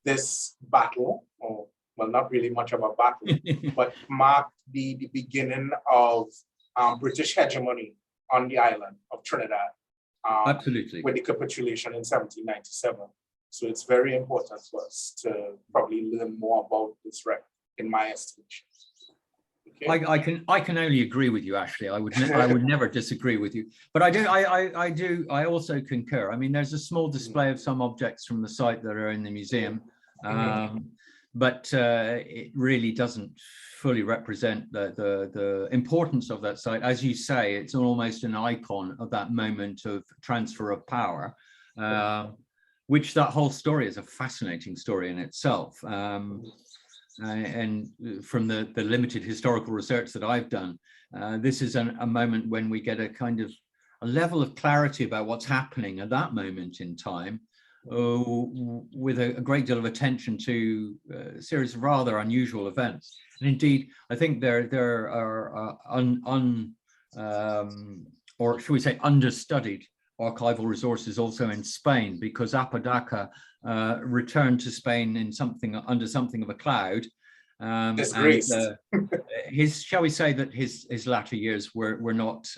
this battle, or well, not really much of a battle, but marked the beginning of British hegemony on the island of Trinidad. Absolutely. With the capitulation in 1797. So it's very important for us to probably learn more about this wreck, in my estimation. Okay. I can only agree with you, Ashley. I would never disagree with you. But I also concur. I mean, there's a small display of some objects from the site that are in the museum, but it really doesn't fully represent the importance of that site. As you say, it's almost an icon of that moment of transfer of power, which that whole story is a fascinating story in itself. And from the limited historical research that I've done, this is a moment when we get a kind of a level of clarity about what's happening at that moment in time, with a great deal of attention to a series of rather unusual events. And indeed, I think there are or should we say understudied archival resources also in Spain, because Apodaca returned to Spain in under something of a cloud. Shall we say that his latter years were not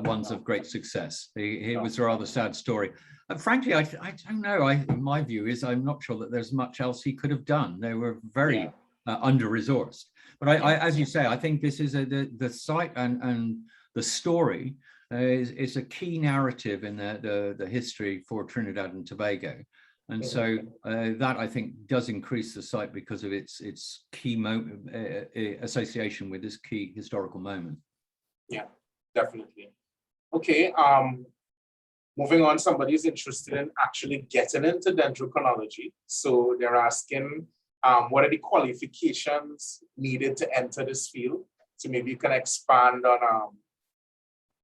ones of great success. It was a rather sad story. Frankly, I don't know. My view is I'm not sure that there's much else he could have done. They were very under-resourced. But as you say, I think this is the site and the story is a key narrative in the history for Trinidad and Tobago. And so that, I think, does increase the site because of its key association with this key historical moment. Yeah, definitely. Okay, moving on, somebody's interested in actually getting into dendrochronology. So they're asking, what are the qualifications needed to enter this field? So maybe you can expand on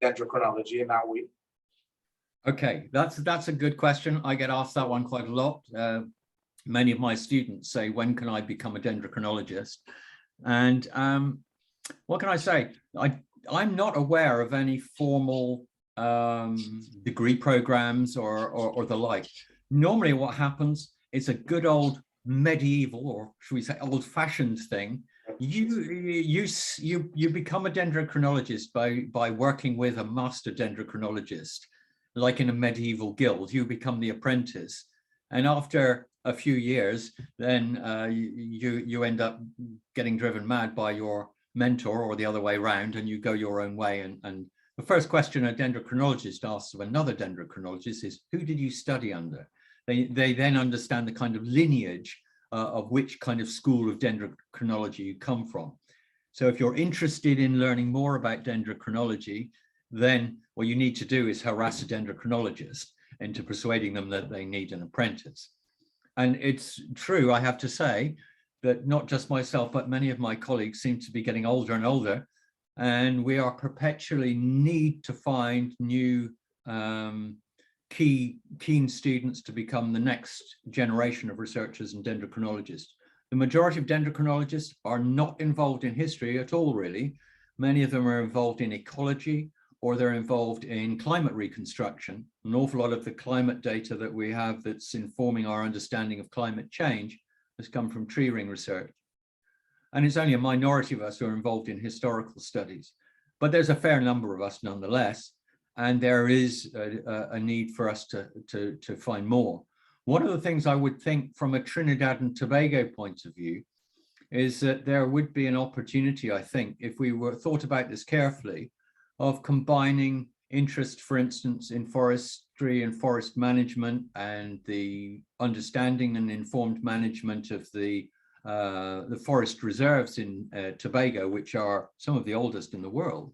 dendrochronology in that way. Okay, that's a good question. I get asked that one quite a lot. Many of my students say, when can I become a dendrochronologist? And what can I say? I'm not aware of any formal degree programs or the like. Normally what happens is a good old medieval, or should we say old-fashioned thing. You become a dendrochronologist by working with a master dendrochronologist. Like in a medieval guild, you become the apprentice, and after a few years, then you end up getting driven mad by your mentor, or the other way around, and you go your own way. And the first question a dendrochronologist asks of another dendrochronologist is, who did you study under? They then understand the kind of lineage of which kind of school of dendrochronology you come from. So if you're interested in learning more about dendrochronology, then what you need to do is harass a dendrochronologist into persuading them that they need an apprentice. And it's true, I have to say, that not just myself, but many of my colleagues seem to be getting older and older, and we are perpetually need to find new keen students to become the next generation of researchers and dendrochronologists. The majority of dendrochronologists are not involved in history at all, really. Many of them are involved in ecology, or they're involved in climate reconstruction. An awful lot of the climate data that we have that's informing our understanding of climate change has come from tree ring research. And it's only a minority of us who are involved in historical studies. But there's a fair number of us nonetheless, and there is a need for us to find more. One of the things I would think from a Trinidad and Tobago point of view is that there would be an opportunity, I think, if we thought about this carefully, of combining interest, for instance, in forest forestry and forest management and the understanding and informed management of the forest reserves in Tobago, which are some of the oldest in the world,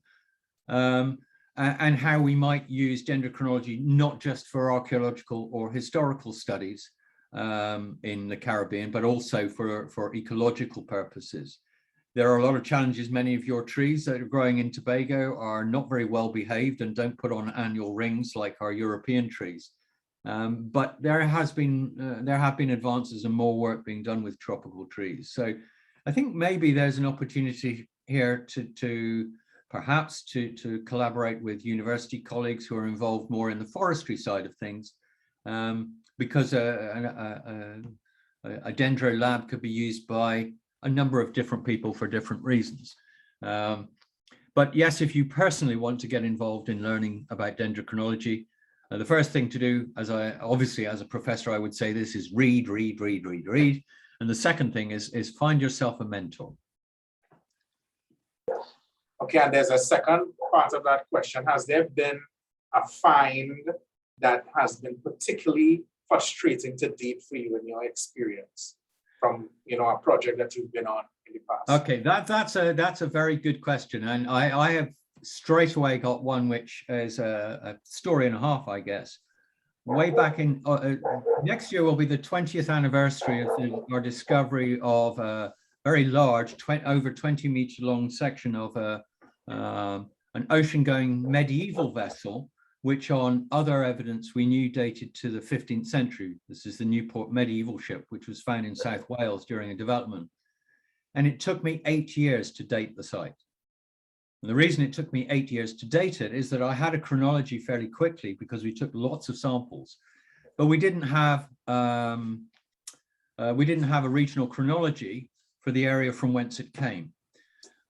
and how we might use dendrochronology not just for archaeological or historical studies in the Caribbean, but also for ecological purposes. There are a lot of challenges. Many of your trees that are growing in Tobago are not very well behaved and don't put on annual rings like our European trees. But there have been advances and more work being done with tropical trees. So I think maybe there's an opportunity here to perhaps to collaborate with university colleagues who are involved more in the forestry side of things, because a dendro lab could be used by a number of different people for different reasons. But yes, if you personally want to get involved in learning about dendrochronology, the first thing to do, obviously as a professor, I would say this, is read. And the second thing is find yourself a mentor. Okay, and there's a second part of that question. Has there been a find that has been particularly frustrating to date for you in your experience from a project that you've been on in the past? Okay, that's a very good question, and I have straight away got one which is a story and a half, I guess. Way back in next year will be the 20th anniversary of our discovery of a very large, over 20-meter long section of an ocean-going medieval vessel, which on other evidence we knew dated to the 15th century. This is the Newport medieval ship, which was found in South Wales during a development. And it took me 8 years to date the site. And the reason it took me 8 years to date it is that I had a chronology fairly quickly because we took lots of samples, but we didn't have a regional chronology for the area from whence it came.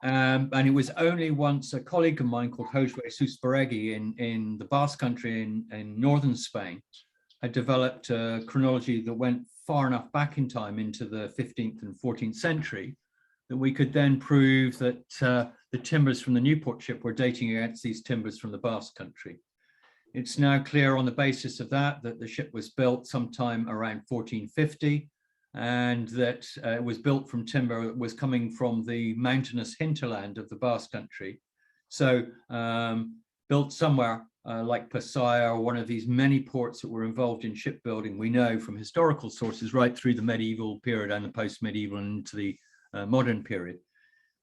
And it was only once a colleague of mine called Josue Susparegui in the Basque Country in northern Spain had developed a chronology that went far enough back in time into the 15th and 14th century that we could then prove that the timbers from the Newport ship were dating against these timbers from the Basque Country. It's now clear on the basis of that the ship was built sometime around 1450, and that it was built from timber that was coming from the mountainous hinterland of the Basque Country. So built somewhere like Pasaya, or one of these many ports that were involved in shipbuilding, we know from historical sources right through the medieval period and the post-medieval and into the modern period.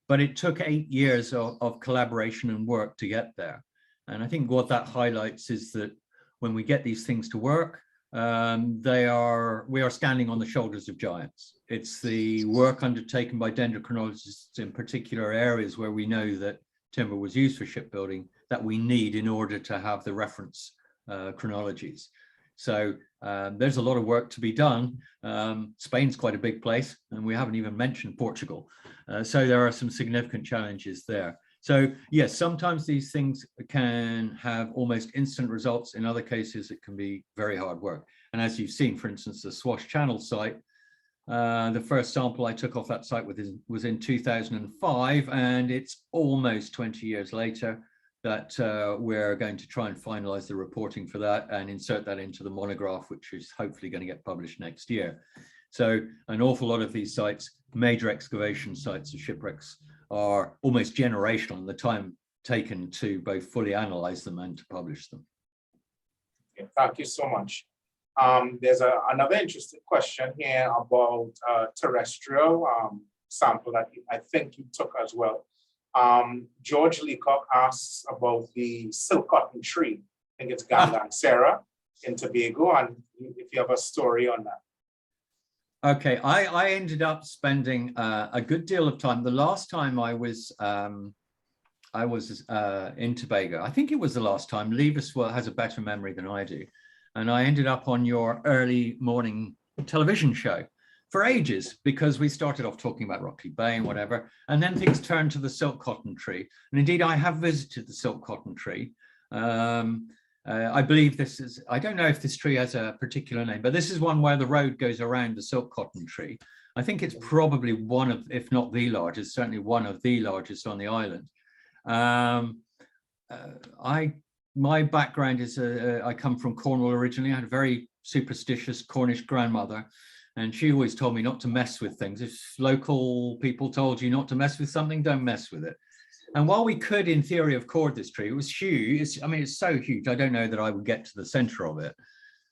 But it took 8 years of collaboration and work to get there. And I think what that highlights is that when we get these things to work, we are standing on the shoulders of giants. It's the work undertaken by dendrochronologists in particular areas where we know that timber was used for shipbuilding that we need in order to have the reference chronologies. So there's a lot of work to be done. Spain's quite a big place, and we haven't even mentioned Portugal. So there are some significant challenges there. So yes, sometimes these things can have almost instant results. In other cases, it can be very hard work. And as you've seen, for instance, the Swash Channel site, the first sample I took off that site was in 2005, and it's almost 20 years later that we're going to try and finalize the reporting for that and insert that into the monograph, which is hopefully going to get published next year. So an awful lot of these sites, major excavation sites of shipwrecks, are almost generational in the time taken to both fully analyze them and to publish them. Okay, thank you so much. There's another interesting question here about terrestrial sample that I think you took as well. George Leacock asks about the silk cotton tree. I think it's Gangansera in Tobago, and if you have a story on that. Okay, I ended up spending a good deal of time. The last time I was in Tobago, I think it was the last time. Levis has a better memory than I do, and I ended up on your early morning television show for ages because we started off talking about Rockley Bay and whatever, and then things turned to the silk cotton tree. And indeed, I have visited the silk cotton tree. I believe this is, I don't know if this tree has a particular name, but this is one where the road goes around the silk cotton tree. I think it's probably one of, if not the largest, certainly one of the largest on the island. my background is I come from Cornwall originally. I had a very superstitious Cornish grandmother, and she always told me not to mess with things. If local people told you not to mess with something, don't mess with it. And while we could, in theory, accord this tree, it was huge. I mean, it's so huge. I don't know that I would get to the center of it.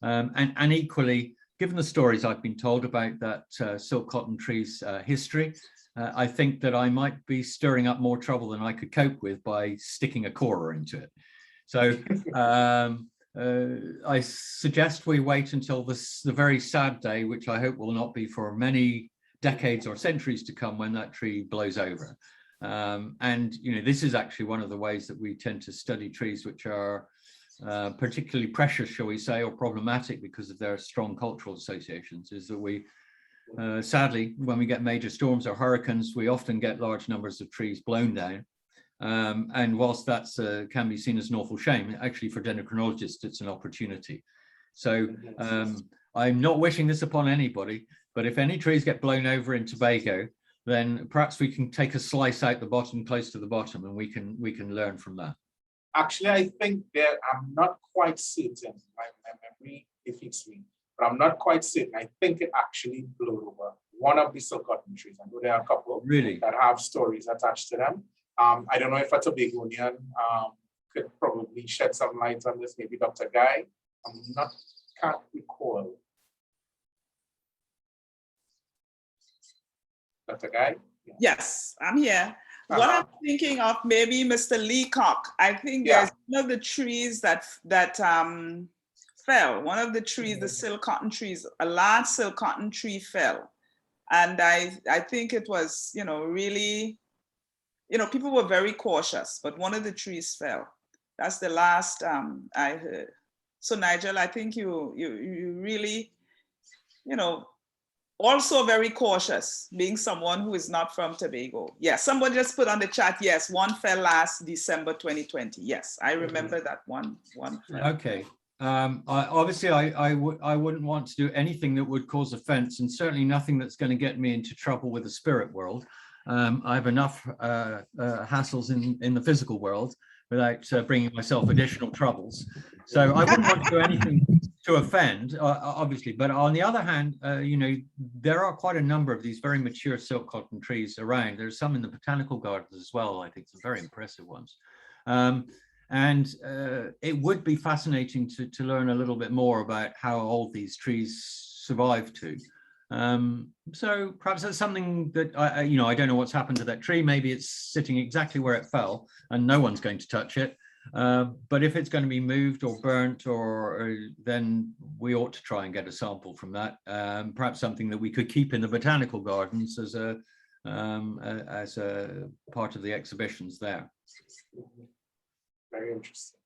And equally, given the stories I've been told about that silk cotton tree's history, I think that I might be stirring up more trouble than I could cope with by sticking a corer into it. So I suggest we wait until the very sad day, which I hope will not be for many decades or centuries to come, when that tree blows over. And this is actually one of the ways that we tend to study trees which are particularly precious, shall we say, or problematic because of their strong cultural associations, is that we sadly, when we get major storms or hurricanes, we often get large numbers of trees blown down. And whilst that can be seen as an awful shame, actually for dendrochronologists, it's an opportunity. So I'm not wishing this upon anybody, but if any trees get blown over in Tobago, then perhaps we can take a slice out the bottom, close to the bottom, and we can learn from that. Actually, I think I'm not quite certain, my memory defeats me, but I'm not quite certain. I think it actually blew over one of the silk cotton trees. I know there are a couple Really that have stories attached to them. I don't know if a Tobagonian could probably shed some light on this, maybe Dr. Guy. Can't recall. Dr. Guy? Yeah. Yes, I'm here. What I'm thinking of, maybe Mr. Leacock. I think there's one of the trees that fell. One of the trees, the silk cotton trees, a large silk cotton tree fell, and I think it was really, people were very cautious, but one of the trees fell. That's the last I heard. So Nigel, I think you really, also very cautious, being someone who is not from Tobago. Yes, somebody just put on the chat, yes, one fell last December 2020. Yes, I remember that one fell. Okay. Obviously, I wouldn't want to do anything that would cause offense, and certainly nothing that's going to get me into trouble with the spirit world. I have enough hassles in the physical world without bringing myself additional troubles. So I wouldn't want to do anything to offend, obviously. But on the other hand, there are quite a number of these very mature silk cotton trees around. There's some in the botanical gardens as well. I think some very impressive ones. And it would be fascinating to learn a little bit more about how old these trees survived to. So perhaps that's something that I don't know what's happened to that tree. Maybe it's sitting exactly where it fell and no one's going to touch it. But if it's going to be moved or burnt, then we ought to try and get a sample from that. Perhaps something that we could keep in the botanical gardens as a part of the exhibitions there. Very interesting.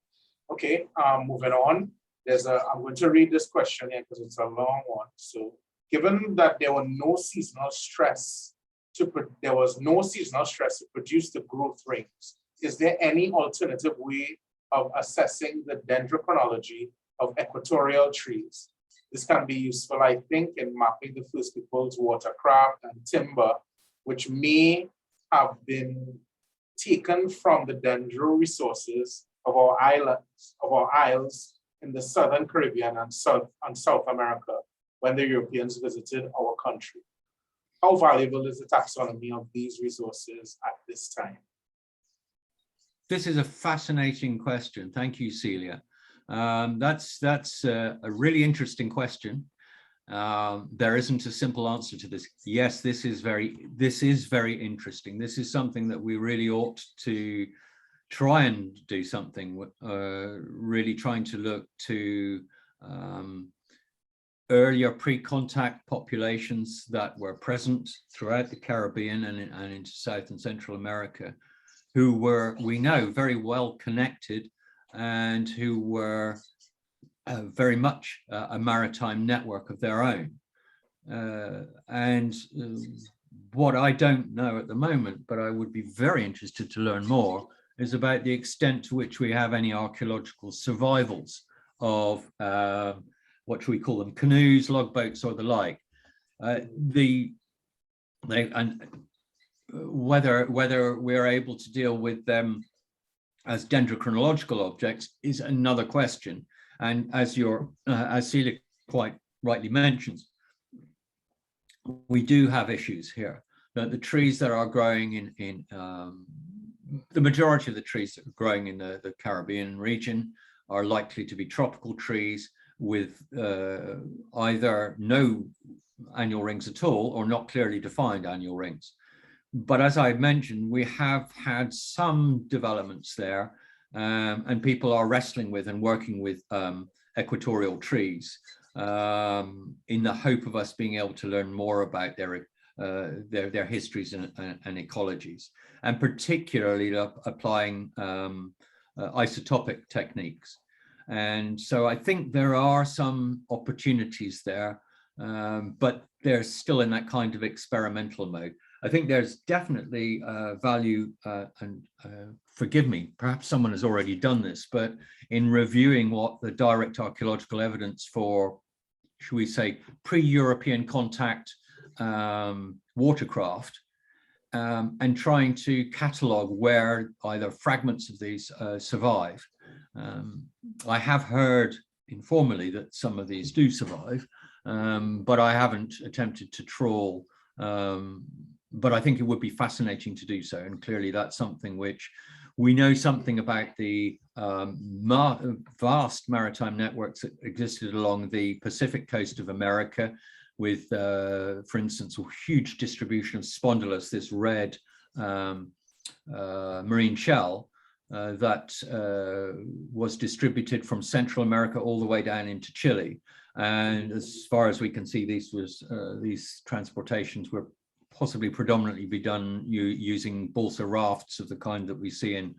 Okay, moving on. I'm going to read this question here because it's a long one. So, given that there was no seasonal stress to produce the growth rings, is there any alternative way of assessing the dendrochronology of equatorial trees? This can be useful, I think, in mapping the first people's watercraft and timber, which may have been taken from the dendro resources of our isles in the Southern Caribbean and South America when the Europeans visited our country. How valuable is the taxonomy of these resources at this time? This is a fascinating question. Thank you, Celia. That's a really interesting question. There isn't a simple answer to this. Yes, this is very interesting. This is something that we really ought to try and do something, really trying to look to earlier pre-contact populations that were present throughout the Caribbean and into South and Central America, who were, we know, very well connected and who were very much a maritime network of their own. What I don't know at the moment, but I would be very interested to learn more, is about the extent to which we have any archaeological survivals of what should we call them, canoes, logboats, or the like. Whether we're able to deal with them as dendrochronological objects is another question. And as Celia quite rightly mentions, we do have issues here. The trees that are growing in the majority of the trees that are growing in the Caribbean region are likely to be tropical trees with either no annual rings at all or not clearly defined annual rings. But as I mentioned, we have had some developments there, and people are wrestling with and working with equatorial trees in the hope of us being able to learn more about their histories and ecologies, and particularly applying isotopic techniques. And so I think there are some opportunities there, but they're still in that kind of experimental mode. I think there's definitely value, and forgive me, perhaps someone has already done this, but in reviewing what the direct archaeological evidence for, should we say, pre-European contact watercraft, and trying to catalogue where either fragments of these survive. I have heard informally that some of these do survive, but I haven't attempted to trawl. But I think it would be fascinating to do so. And clearly that's something which we know something about the vast maritime networks that existed along the Pacific coast of America with, for instance, a huge distribution of spondylus, this red marine shell that was distributed from Central America all the way down into Chile. And as far as we can see, these transportations were possibly predominantly be done using balsa rafts of the kind that we see in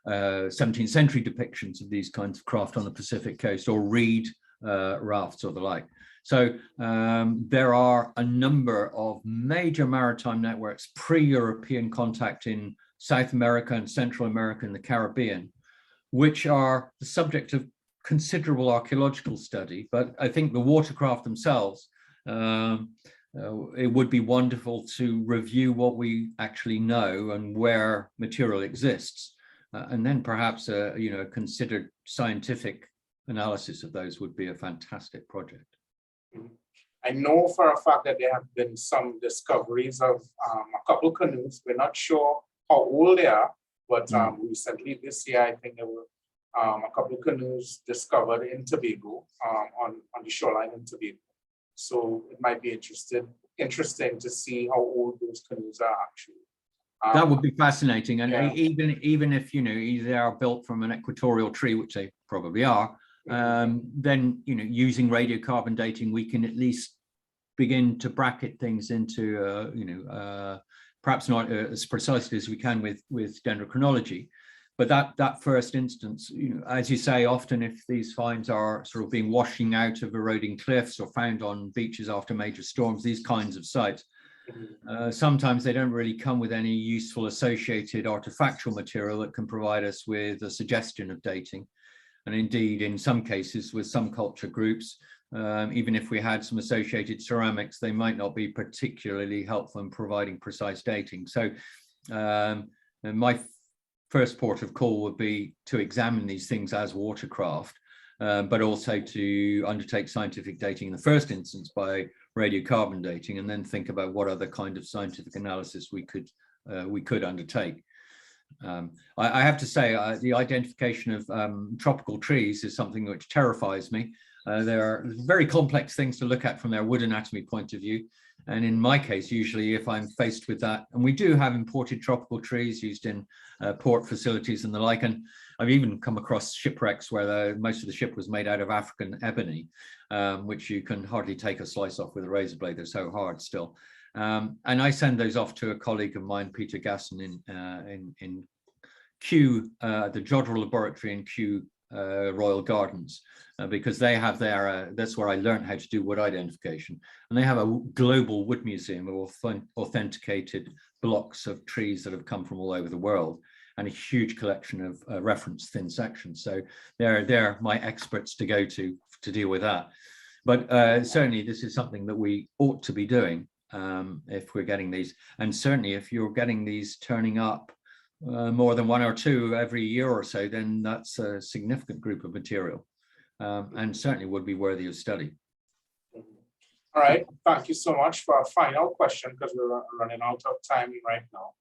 17th century depictions of these kinds of craft on the Pacific coast, or reed rafts or the like. So there are a number of major maritime networks, pre-European contact in South America and Central America and the Caribbean, which are the subject of considerable archaeological study. But I think the watercraft themselves, it would be wonderful to review what we actually know and where material exists, and then perhaps a considered scientific analysis of those would be a fantastic project. I know for a fact that there have been some discoveries of a couple canoes. We're not sure how old they are, but recently this year, I think there were a couple canoes discovered in Tobago, on the shoreline in Tobago. So it might be interesting to see how old those canoes are actually. That would be fascinating. And yeah. even if, they are built from an equatorial tree, which they probably are, then, using radiocarbon dating, we can at least begin to bracket things into, perhaps not as precisely as we can with dendrochronology. But that first instance, as you say, often if these finds are sort of being washing out of eroding cliffs or found on beaches after major storms, these kinds of sites, sometimes they don't really come with any useful associated artifactual material that can provide us with a suggestion of dating. And indeed, in some cases, with some culture groups, even if we had some associated ceramics, they might not be particularly helpful in providing precise dating. So my first port of call would be to examine these things as watercraft, but also to undertake scientific dating in the first instance by radiocarbon dating, and then think about what other kind of scientific analysis we could undertake. I have to say, the identification of tropical trees is something which terrifies me. There are very complex things to look at from their wood anatomy point of view. And in my case, usually if I'm faced with that, and we do have imported tropical trees used in port facilities and the like, and I've even come across shipwrecks where most of the ship was made out of African ebony, which you can hardly take a slice off with a razor blade, they're so hard still. And I send those off to a colleague of mine, Peter Gasson, in Kew, the Jodrell Laboratory in Kew, Royal Gardens, because they have that's where I learned how to do wood identification, and they have a global wood museum of authenticated blocks of trees that have come from all over the world, and a huge collection of reference thin sections. So they're my experts to go to deal with that. But certainly this is something that we ought to be doing if we're getting these, and certainly if you're getting these turning up more than one or two every year or so, then that's a significant group of material, and certainly would be worthy of study. All right, thank you so much for a final question, because we're running out of time right now.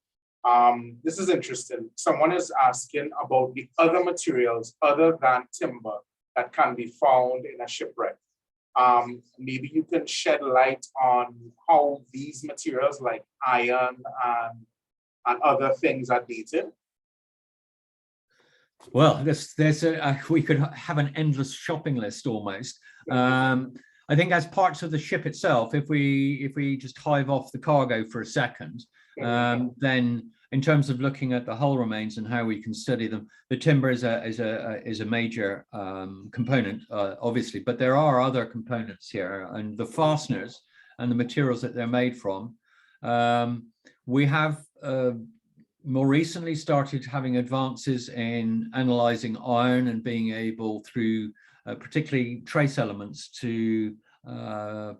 This is interesting. Someone is asking about the other materials other than timber that can be found in a shipwreck. Maybe you can shed light on how these materials like iron and other things are dated. Well, we could have an endless shopping list almost. I think as parts of the ship itself, if we just hive off the cargo for a second, then in terms of looking at the hull remains and how we can study them, the timber is a major component, obviously, but there are other components here, and the fasteners and the materials that they're made from. We have more recently started having advances in analyzing iron and being able, through particularly trace elements, to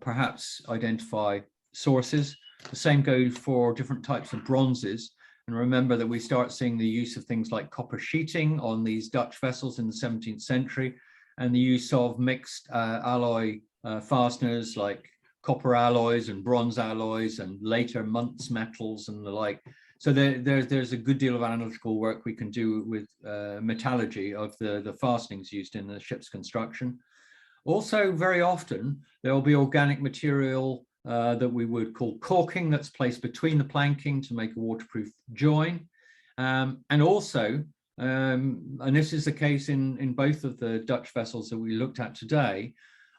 perhaps identify sources. The same goes for different types of bronzes. And remember that we start seeing the use of things like copper sheeting on these Dutch vessels in the 17th century, and the use of mixed alloy fasteners like copper alloys and bronze alloys, and later Muntz metals and the like. So there's a good deal of analytical work we can do with metallurgy of the fastenings used in the ship's construction. Also, very often, there will be organic material that we would call caulking that's placed between the planking to make a waterproof join. And also, and this is the case in both of the Dutch vessels that we looked at today,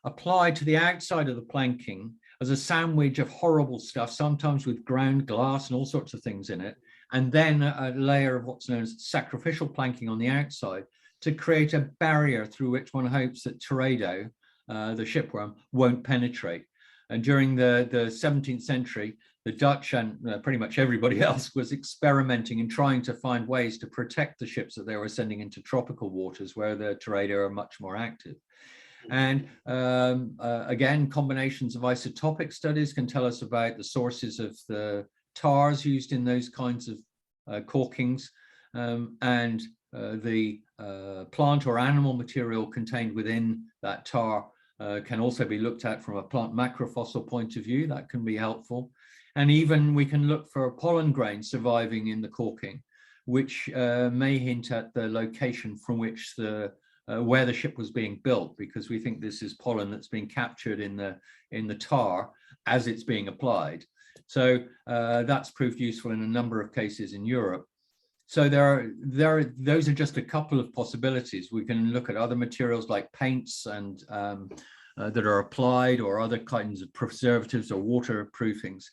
applied to the outside of the planking as a sandwich of horrible stuff, sometimes with ground glass and all sorts of things in it, and then a layer of what's known as sacrificial planking on the outside to create a barrier through which one hopes that teredo, the shipworm, won't penetrate. And during the 17th century, the Dutch and pretty much everybody else was experimenting and trying to find ways to protect the ships that they were sending into tropical waters where the teredo are much more active. And again, combinations of isotopic studies can tell us about the sources of the tars used in those kinds of caulkings, and the plant or animal material contained within that tar can also be looked at from a plant macrofossil point of view. That can be helpful. And even we can look for pollen grains surviving in the caulking, which may hint at the location from which where the ship was being built, because we think this is pollen that's being captured in the tar as it's being applied. So that's proved useful in a number of cases in Europe. So those are just a couple of possibilities. We can look at other materials like paints and that are applied, or other kinds of preservatives or waterproofings.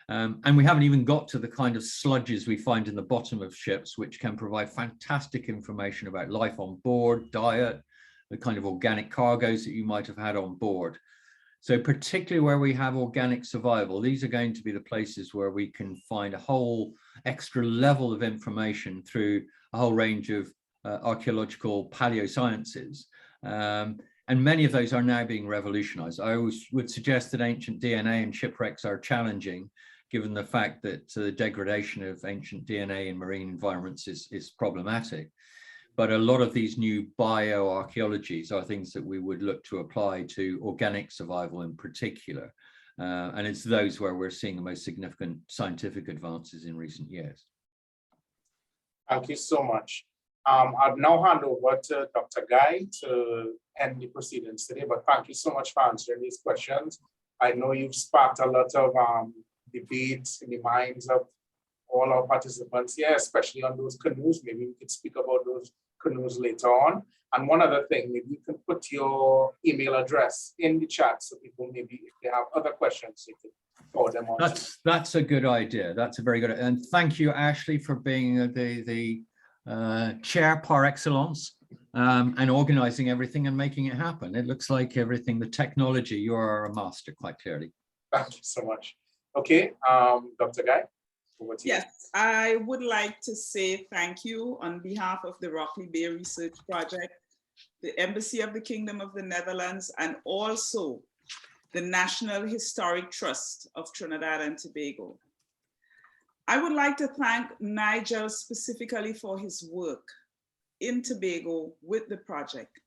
And we haven't even got to the kind of sludges we find in the bottom of ships, which can provide fantastic information about life on board, diet, the kind of organic cargoes that you might have had on board. So particularly where we have organic survival, these are going to be the places where we can find a whole extra level of information through a whole range of archaeological paleosciences. And many of those are now being revolutionized. I always would suggest that ancient DNA and shipwrecks are challenging, given the fact that the degradation of ancient DNA in marine environments is problematic. But a lot of these new bioarchaeologies are things that we would look to apply to organic survival in particular. And it's those where we're seeing the most significant scientific advances in recent years. Thank you so much. I'll now hand over to Dr. Guy to end the proceedings today, but thank you so much for answering these questions. I know you've sparked a lot of debate in the minds of all our participants here, especially on those canoes. Maybe we could speak about those canoes later on. And one other thing, maybe you can put your email address in the chat so people, maybe if they have other questions, you can forward them on. That's a good idea. That's a very good, and thank you, Ashley, for being the chair par excellence, and organizing everything and making it happen. It looks like everything, the technology, you are a master, quite clearly. Thank you so much. Okay, Dr. Guy, over to you. Yes, I would like to say thank you on behalf of the Rockley Bay Research Project, the Embassy of the Kingdom of the Netherlands, and also the National Historic Trust of Trinidad and Tobago. I would like to thank Nigel specifically for his work in Tobago with the project.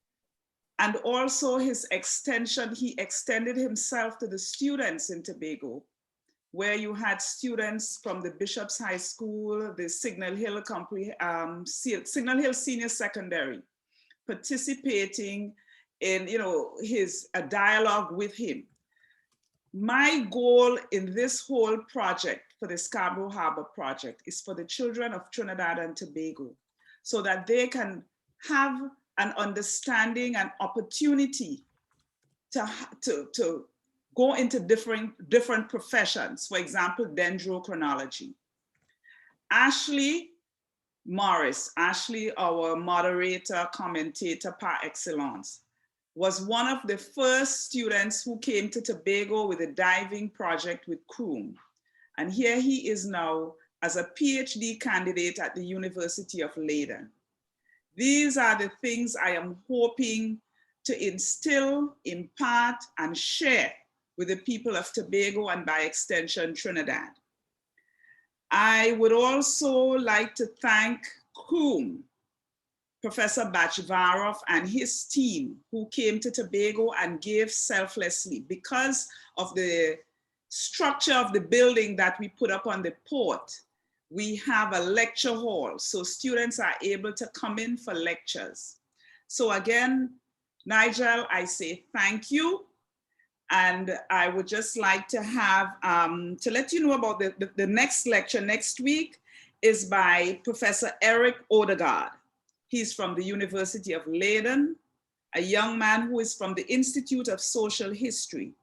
And also his extension, he extended himself to the students in Tobago, where you had students from the Bishop's High School, the Signal Hill Signal Hill Senior Secondary, participating in, a dialogue with him. My goal in this whole project for the Scarborough Harbor project is for the children of Trinidad and Tobago, so that they can have an understanding and opportunity to go into different professions. For example, Dendrochronology. Ashley Morris, Ashley, our moderator, commentator par excellence, was one of the first students who came to Tobago with a diving project with Croom. And here he is now as a PhD candidate at the University of Leiden. These are the things I am hoping to instill, impart, and share with the people of Tobago and by extension, Trinidad. I would also like to thank Croom, Professor Bachvarov and his team who came to Tobago and gave selflessly. Because of the structure of the building that we put up on the port, we have a lecture hall, so students are able to come in for lectures. So again, Nigel, I say thank you. And I would just like to have, to let you know about the next lecture next week is by Professor Eric Odegaard. He's from the University of Leiden, a young man who is from the Institute of Social History.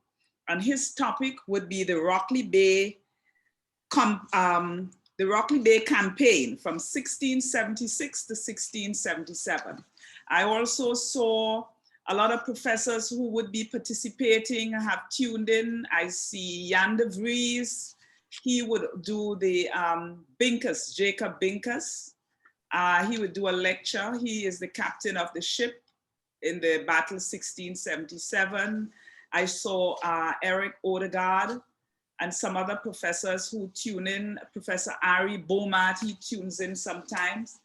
And his topic would be the Rockley Bay campaign from 1676 to 1677. I also saw a lot of professors who would be participating have tuned in. I see Jan de Vries. He would do the Binkus, Jacob Binkus. He would do a lecture. He is the captain of the ship in the battle 1677. I saw Eric Odegaard and some other professors who tune in. Professor Ari Beaumont, he tunes in sometimes.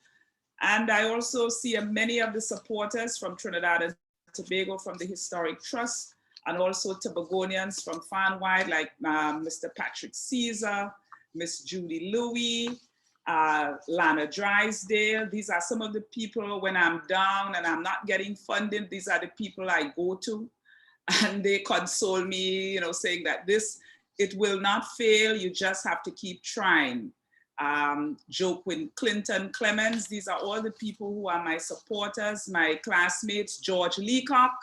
And I also see many of the supporters from Trinidad and Tobago from the Historic Trust, and also Tobagonians from far and wide, like Mr. Patrick Caesar, Miss Judy Louie, Lana Drysdale. These are some of the people when I'm down and I'm not getting funding, these are the people I go to, and they console me, saying that it will not fail, you just have to keep trying. Joaquin Clinton Clemens, these are all the people who are my supporters, my classmates. George Leacock,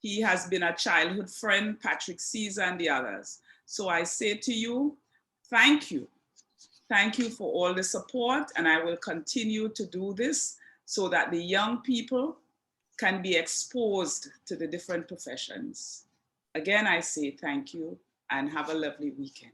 he has been a childhood friend, Patrick Caesar and the others. So I say to you, thank you. Thank you for all the support, and I will continue to do this so that the young people can be exposed to the different professions. Again, I say thank you and have a lovely weekend.